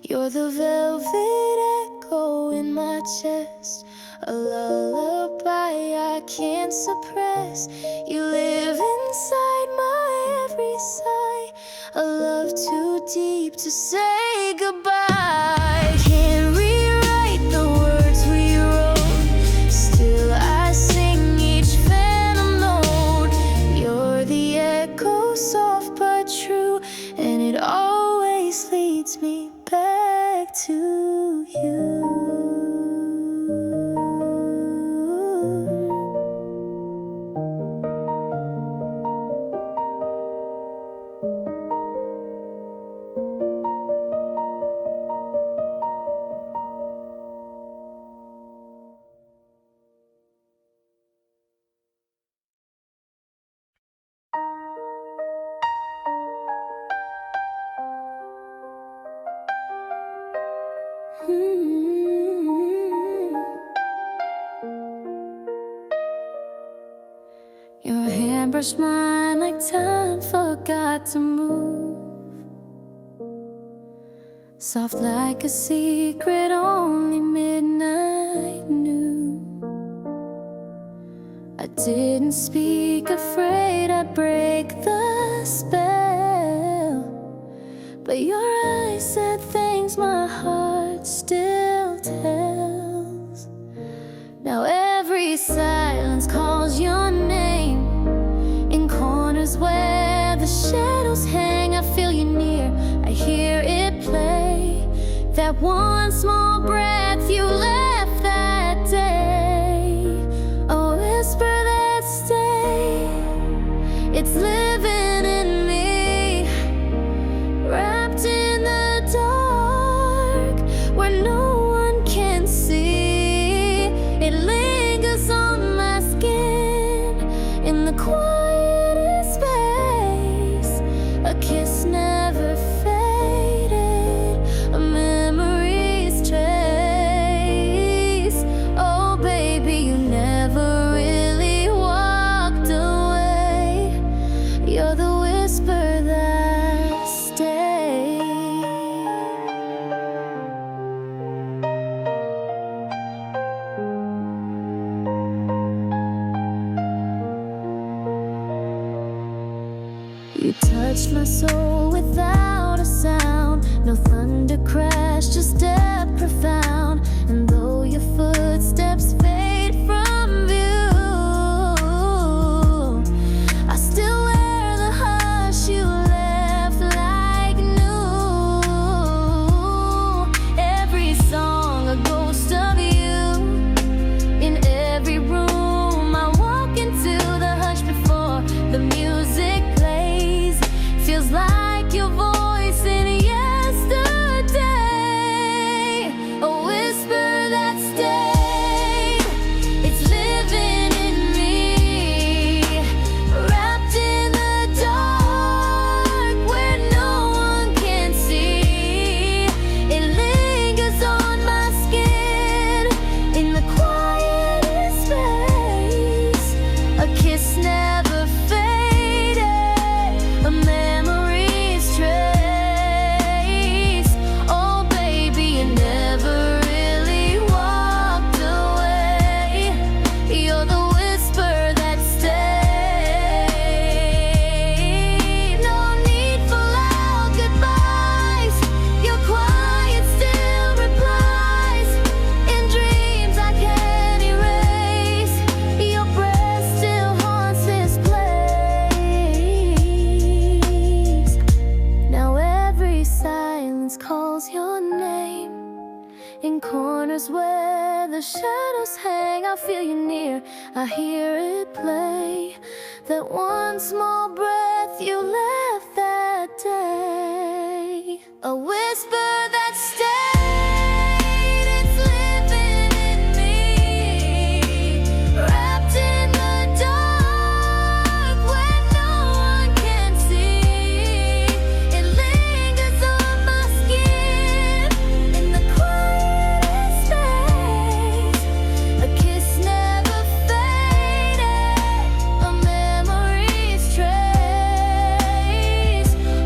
You're the velvet echo in my chest, a lullaby I can't suppress. You live inside my every sigh, a love too deep to say goodbye. Can't rewrite the words we wrote, still I sing each phantom note. You're the echo, soft but true, and it always leads me back to you. Your hand brushed mine like time forgot to move, soft like a secret only midnight knew. I didn't speak, afraid I'd break the spell, but your eyes said things my heart still tells. Now every silence calls your name, in corners where the shadows hang. I feel you near, I hear it play, that one small breath you left that day, a whisper that stayed. It's living in me, wrapped in the dark where no one can see. It lingers on my skin in the quietest space, a kiss never faded, a memory's trace. Oh baby, you never really walked away. You're the whisper that stayed. You touched my soul without a sound, no thunder crash, just depth profound. And though your footsteps fade from view, I still wear the hush you left. feel you near, I hear it play. That one small breath you left that day, a whisper that stayed, it's living in me, wrapped in the dark where no one can see. It lingers on my skin in the quietest space. A kiss never faded, a memory's trace.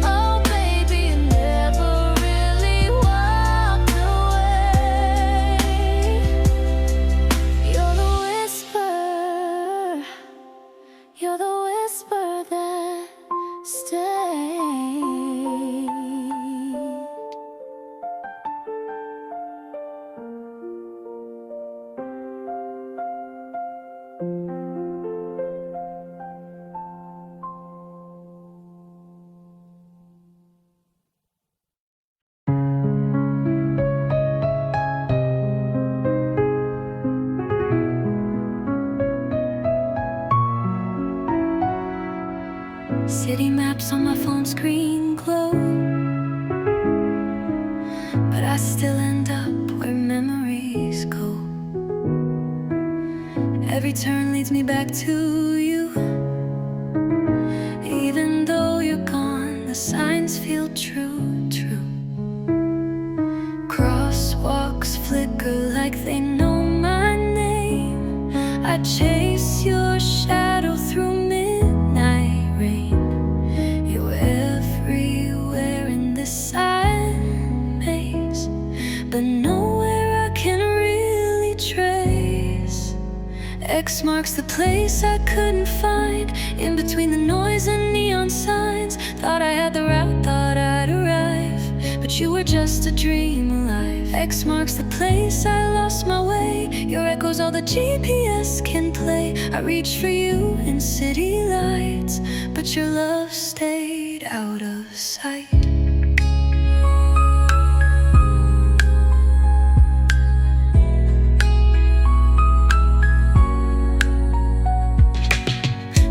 Oh baby, you never really walked away. You're the whisper, you're the whisper that stayed. City maps on my phone screen glow, but I still end up where memories go. Every turn leads me back to you. Even though you're gone, the signs feel true, true. Crosswalks flicker like they know my name. I chase your shadow through midnight rain. You're everywhere in this silent maze, but nowhere I can really trace. X marks the place I couldn't find, in between the noise and neon signs. Thought I had the route, thought I'd arrive, but you were just a dream alive. X marks the place I lost my way. Your echo's all the GPS can play. I reached for you in city lights, but your love stayed out of sight.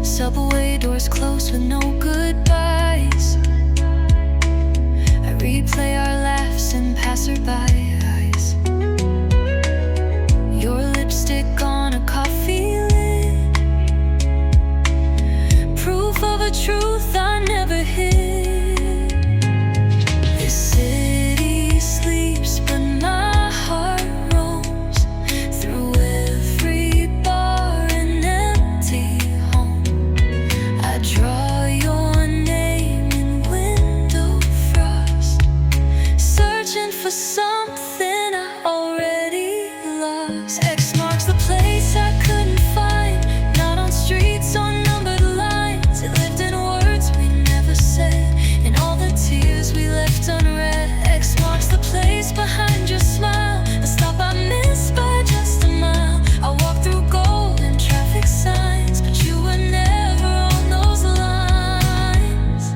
Subway doors closed with no goodbyes. I replay our laughs in passerby eyes. Your lipstick on a coffee lid, proof of a truth I never hid. This city sleeps, but my heart roams through every bar and empty home. I draw your name in window frost, searching for something I already lost. X marks the place I couldn't find, not on streets or numbered lines. It lived in words we never said, and all the tears we left unread. X marks the place behind your smile, a stop I missed by just a mile. I walked through golden traffic signs, but you were never on those lines.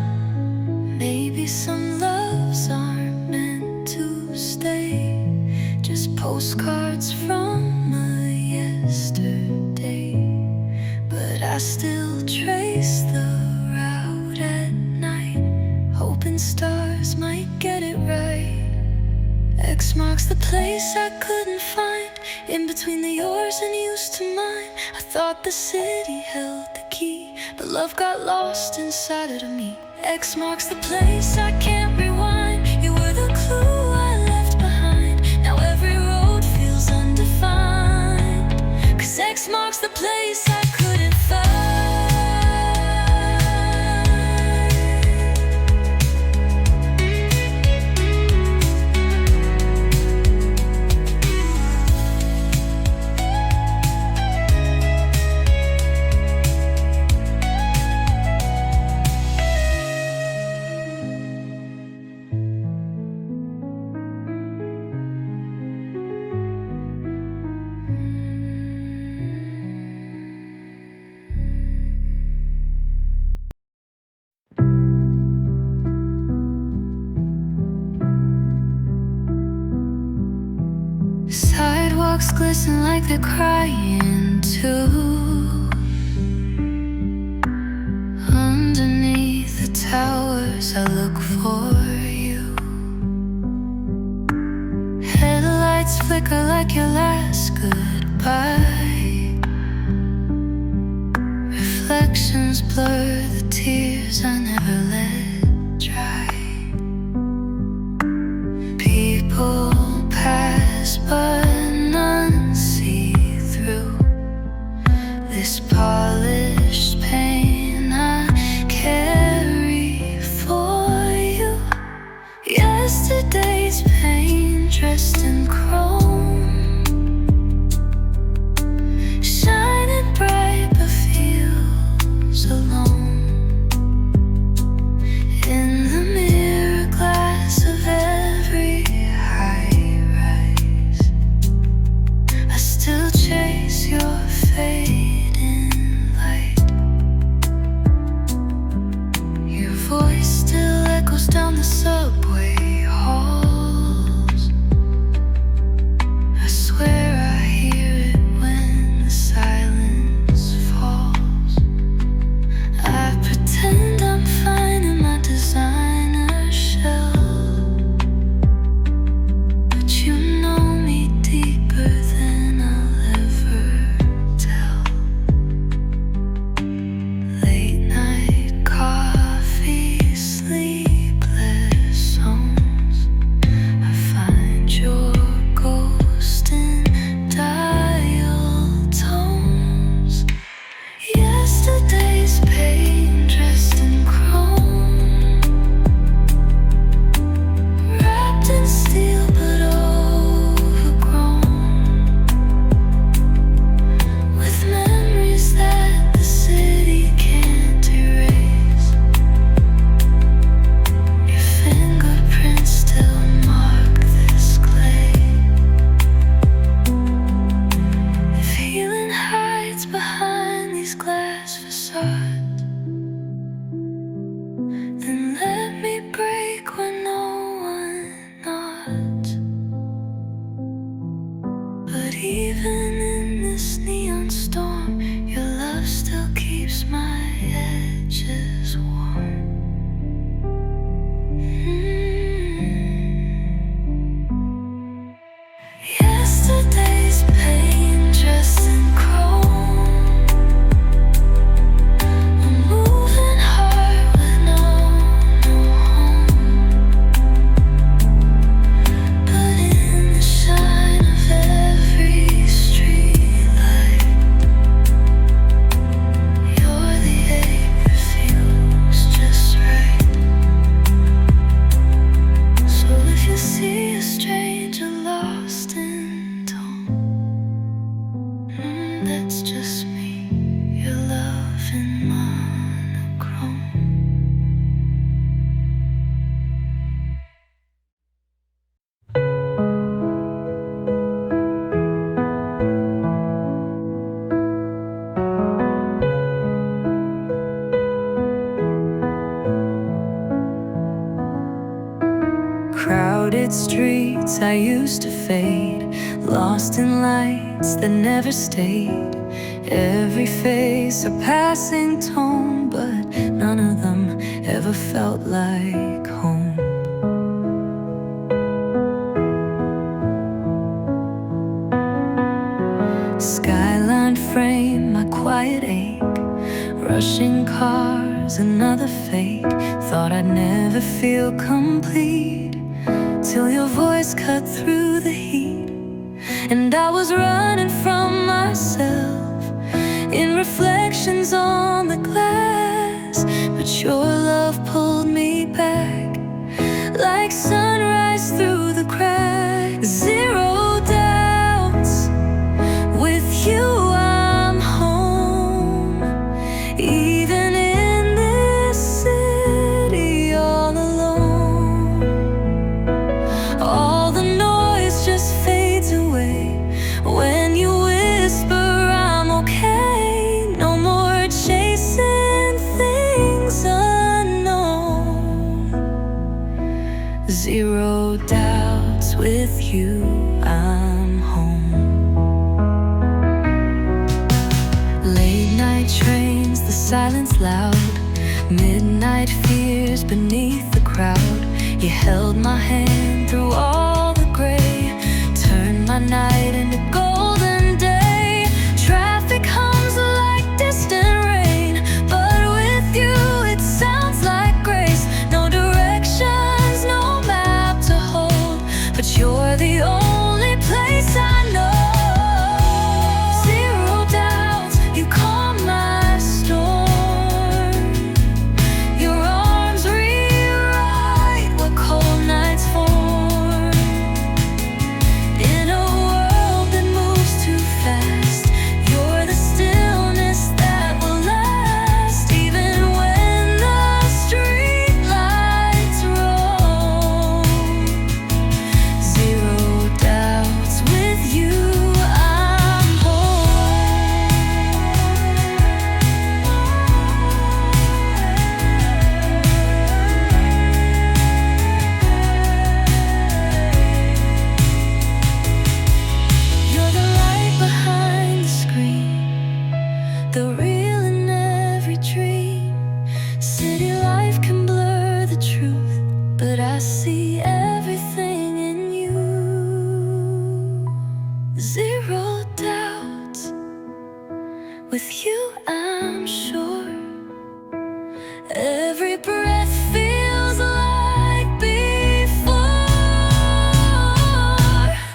Maybe some loves aren't meant to stay, just postcards from a yesterday. But I still trace the route at night, hoping stars might get it right. X marks the place I couldn't find, in between the yours and used to mine. I thought the city held the key, but love got lost inside of me. X marks the place I can't rewind. You were the clue I left behind. Now every road feels undefined, 'cause X marks the place I couldn't find. Sidewalks glisten like they're crying. too. Underneath the towers I look for you. Headlights flicker like your last goodbye. Reflections blur the tears I never let dry. People pass but none see through this polished pain I carry for you. Yesterday's pain dressed in chrome, shining bright but feels alone. In the mirror glass of every high rise, I still chase your fading light. Your voice still echoes down the subway halls. I swear I hear it when the silence falls. I pretend I'm fine in my designer shell, but you know me deeper than I'll ever tell. Late night coffee, sleepless homes. I find your ghost in dial tones. Yesterday's pain dressed in chrome, wrapped in steel but overgrown, with memories that the city can't erase. Your fingerprints still mark this clay. If healing hides behind these glass facades, then let me break when no one nods. But even in this neon storm, your love still keeps my edges warm. Yesterday's pain dressed in chrome, a moving heart with no home. But in the shine of every streetlight, you're the ache that feels just right. So if you see a stranger lost in tone, that's just me, your love in monochrome. Crowded streets I used to fade, lost in lights that never stayed. Every face a passing tone, but none of them ever felt like home. Skyline frame my quiet ache, rushing cars, another fake. Thought I'd never feel complete till your voice cut through the heat, and I was running from myself in reflections on the glass. But your love pulled me back like sunrise through the cracks. Zero doubts, with you I'm home. Even in this city all alone, all the noise just fades away when you whisper I'm okay. No more chasing things unknown. Zero silence loud, midnight fears beneath the crowd. You held my hand through all the gray, turned my night into golden day. Traffic hums like distant rain, but with you it sounds like grace. No directions, no map to hold, but you're the only place I know. Zero doubts, you calm my storm. Your arms rewrite what cold nights form. In a world that moves too fast, you're the stillness that will last. Even when the street lights roll, zero doubts, with you I'm whole. You're the light behind the screen, the real in every dream. City life can blur the truth, but I see everything in you. Zero doubts, with you I'm sure. Every breath feels like before.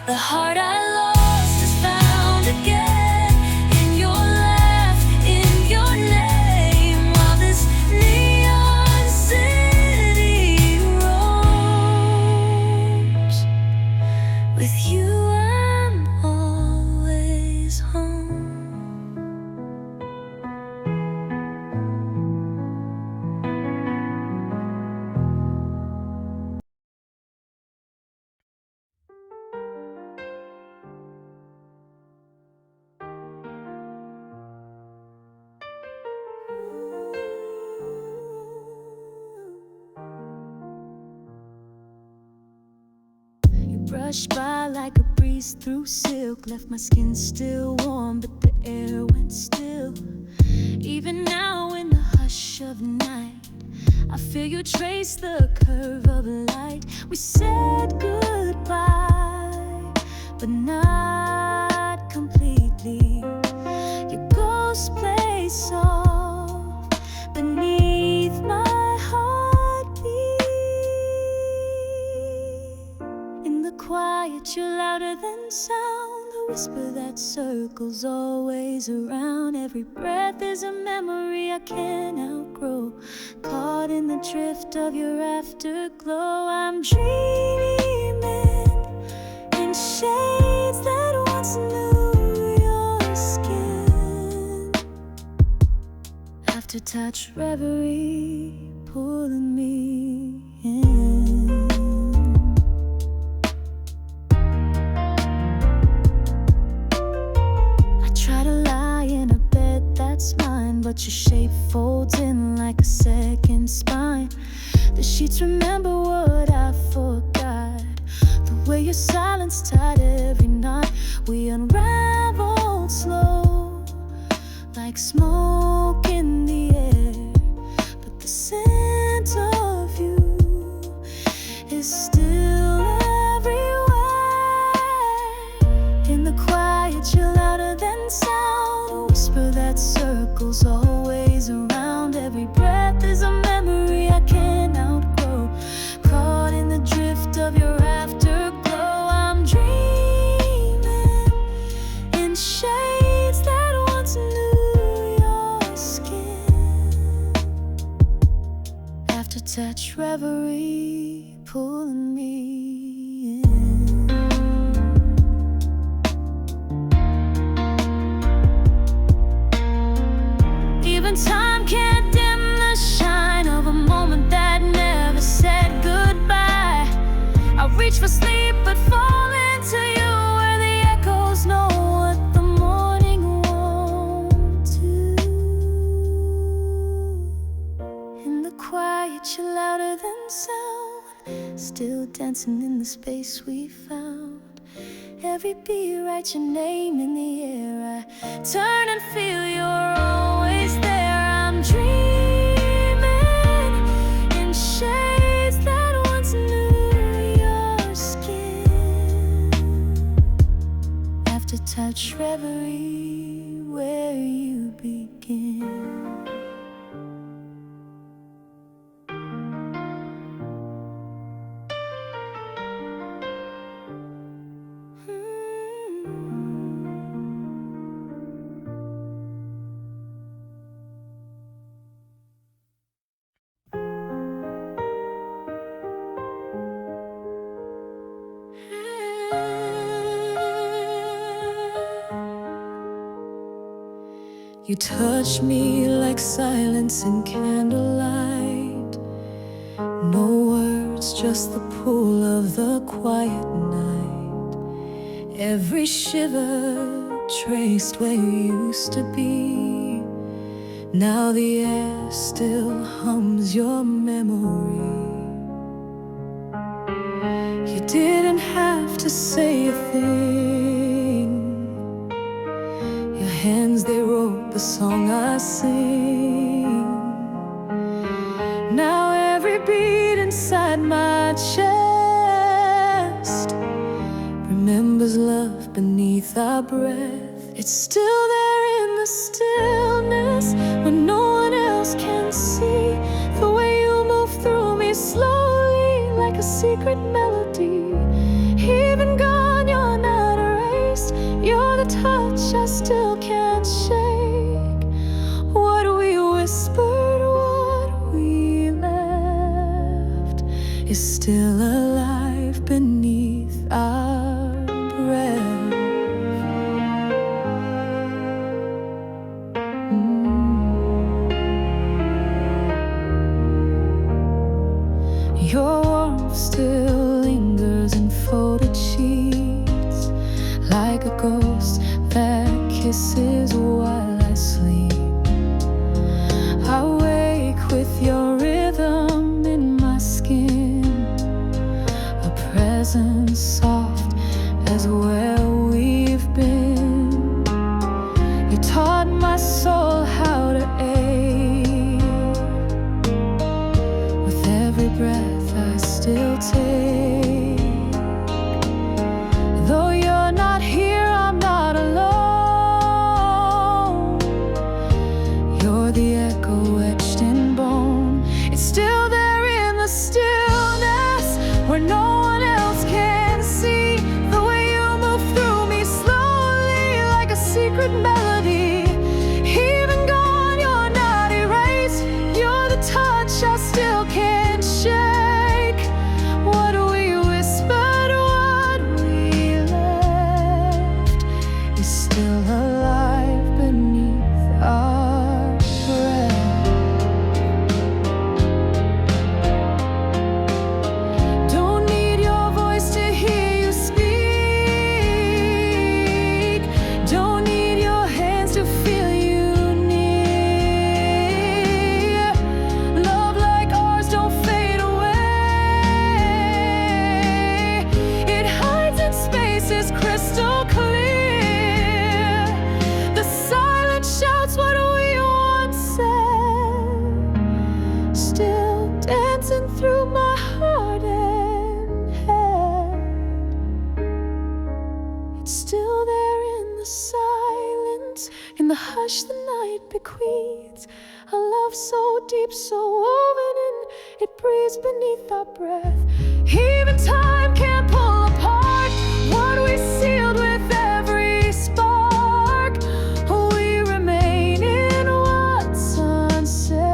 The heart I lost is found again, in your laugh, in your name. While this neon city roams, with you I'm always home. You brushed by like a breeze through silk, left my skin still warm, but the air went still. Even now in the hush of night, I feel you trace the curve of light. We said goodbye, but not completely. Your ghost plays soft beneath my heartbeat. In the quiet, you're louder than sound, the whisper that circles always around. Every breath is a memory I can't outgrow, caught in the drift of your afterglow. I'm dreaming in shades that once knew your skin. Aftertouch reverie, pulling me in. I try to lie in a bed that's mine, but your shape folds in like a second spine. The sheets remember what I forgot, the way your silence tied every knot. We unraveled slow, like smoke in the air, but the scent of you is still everywhere. In the quiet, you're louder than sound, a whisper that circles always around. Every breath is a memory I can't outgrow, caught in the drift of your afterglow. I'm dreaming in shades that once knew your skin. Aftertouch reverie, pulling me in. Even time can't dim the shine of a moment that never said goodbye. I reach for sleep but fall into you, where the echoes know what the morning won't do. In the quiet, you're louder than sound, still dancing in the space we found. Every beat writes your name in the air. I turn and feel you're always there. I'm You touch me like silence in candlelight. No words, just the pull of the quiet night. Every shiver traced where you used to be. Now the air still hums your memory. You didn't have to say a thing. Your hands, they wrote the song I sing. Now every beat inside my chest remembers love beneath our breath. It's still there in the stillness when no one else can see. The way you move through me slowly like a secret melody. Even gone, you're not erased. You're the touch I still can't shake. What we whispered, what we left is still alive beneath our breath. Your warmth still lingers in folded sheets, like a ghost that kisses while I sleep. I wake with your rhythm in my skin, a presence soft as where we've been. You taught my soul how to ache. With every breath I still take. Though you're not here, I'm not alone. You're the echo etched in bone. It's still there in the stillness where no one else can see. The way you move through me slowly like a secret melody. Even gone, you're not erased. You're the touch I still can't shake. What we whispered, what we left is still alive beneath our breath. Don't need your voice to hear you speak. Don't need your hands to feel you near. Love like ours don't fade away. It hides in spaces crystal clear. The silence shouts what we once said, still dancing through my heart and head. It's still there in the silence, in the hush the night bequeaths. A love so deep, so woven in, it breathes beneath our breath. Even time can't pull apart what we sealed with every spark. We remain in what's unsaid,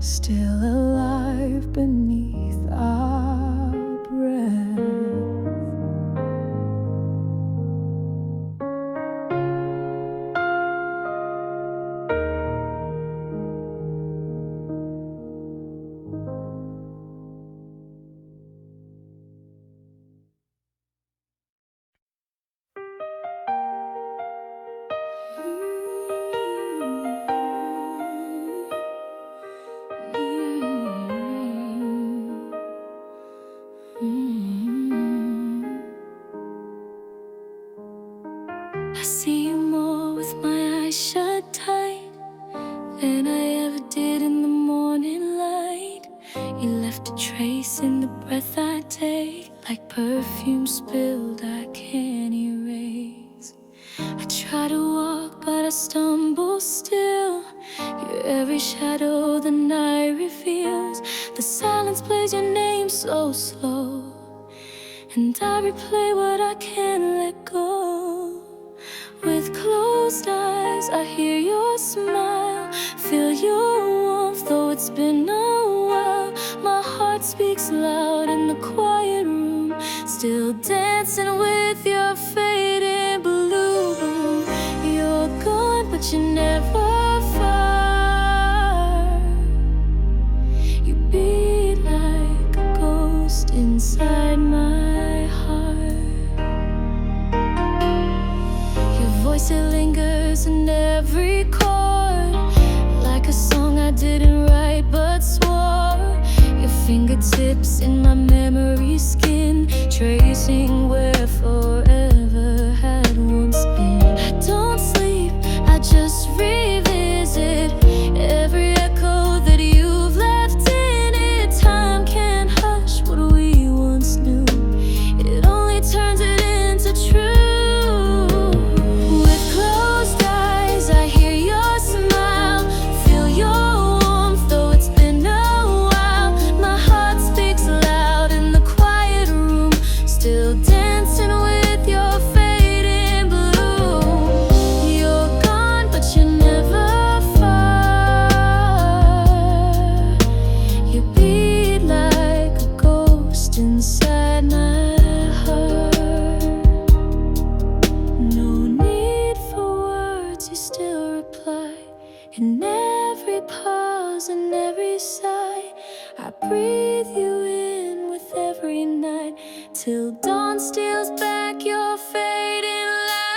still alive beneath our breath. I see you more with my eyes shut tight than I ever did in the morning light. You left a trace in the breath I take, like perfume spilled I can't erase. I try to walk but I stumble still. You're every shadow the night reveals. The silence plays your name so slow, and I replay what I can't let go. With closed eyes I hear your smile, feel your warmth though it's been a while. My heart speaks loud in the quiet room, still dancing with your faded blue. You're gone fingertips in my memory skin, tracing where forever had once been. I don't sleep, I just revisit every echo that you've left in it. Time can't hush what we once knew, it only turns it into truth. With closed eyes I hear your smile, feel your warmth though it's been a while. My heart speaks loud in the quiet room, still dancing with your fading bloom. You're gone but you're never far, you beat like a ghost inside my heart. No need for words, you still reply in every pause and every sigh. I breathe you in with every night, till dawn steals back your fading light.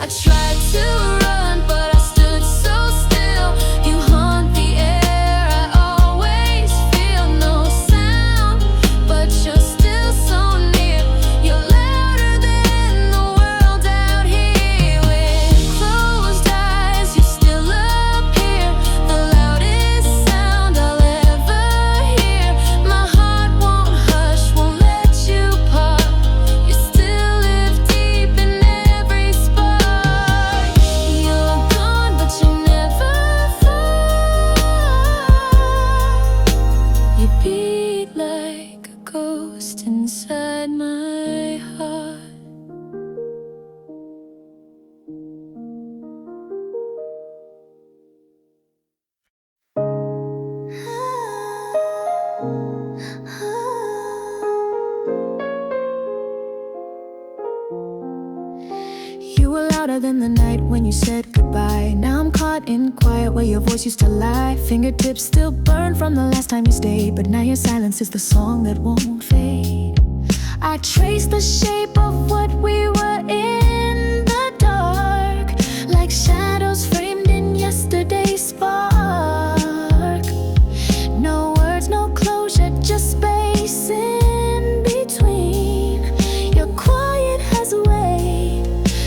I tried to run, but I stood so still. You haunt the air, I always feel no sound, but you're still so near. You're louder than the world out here. With closed eyes, you still appear, the loudest sound I'll ever hear. My heart won't hush, won't let you part. You still live deep in every spark. You're gone, but you're never far. You beat like a ghost inside my heart. You were louder than the night when you said goodbye. Now I'm caught in quiet where your voice used to lie. Fingertips still burn from the last time you stayed, but now your silence is the song that won't fade. I trace the shape of what we were in the dark, like shadows framed in yesterday's spark. No words, no closure, just space in between. Your quiet has a way,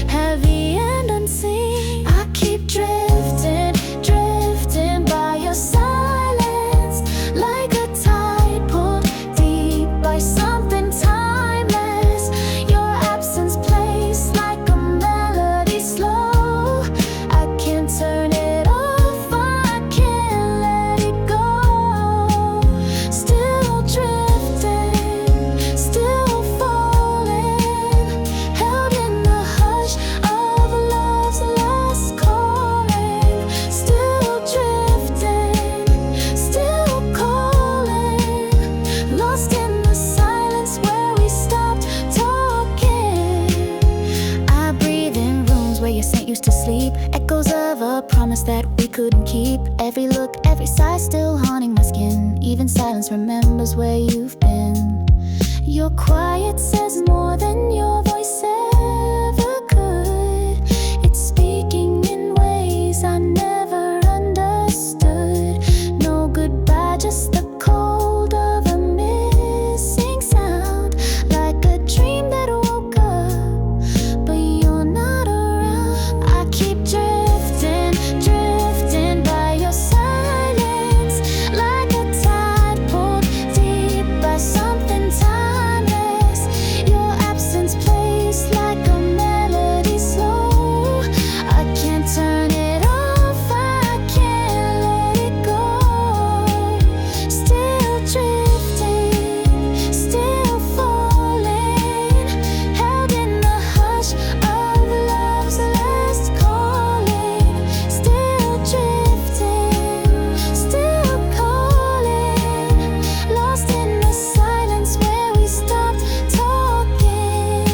heavy and unseen. I keep drifting, drifting by your silence, like a tide pulled deep by something timeless. Your absence plays like a melody slow. I can't turn it off, I can't let it go. Still drifting, still falling, held in the hush of love's last calling. Still drifting, still calling, lost in the silence where we stopped talking. I breathe in rooms where your saint used to sleep, echoes of a promise that we couldn't keep. Every look, every sigh still haunting my skin. Even silence remembers where you've been. Your quiet says more than your voice ever could. It's speaking in ways I never understood. No goodbye, just the cold of a missing sound, like a dream that woke up, but you're not around. I keep drifting, drifting by your silence, like a tide pulled deep by something timeless. Your absence plays like a melody slow. I can't turn it off, I can't let it go. Still drifting, still falling, held in the hush of love's last calling. Still drifting, still calling, lost in the silence where we stopped talking.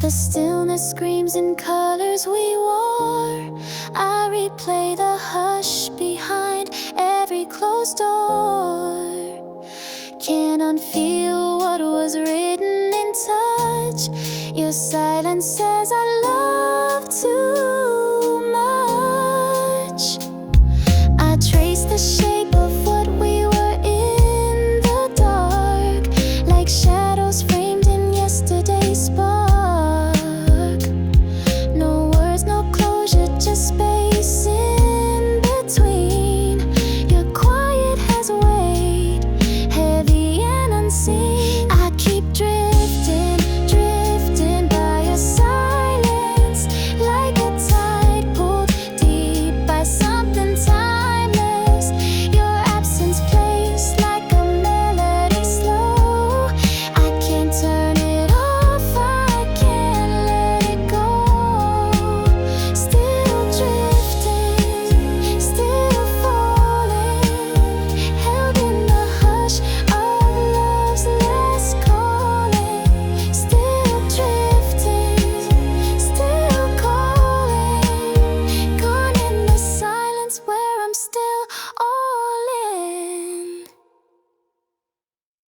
The stillness screams in colors we wore. I replay the hush behind every closed door. Can't unfeel what was written in touch. Your silence says I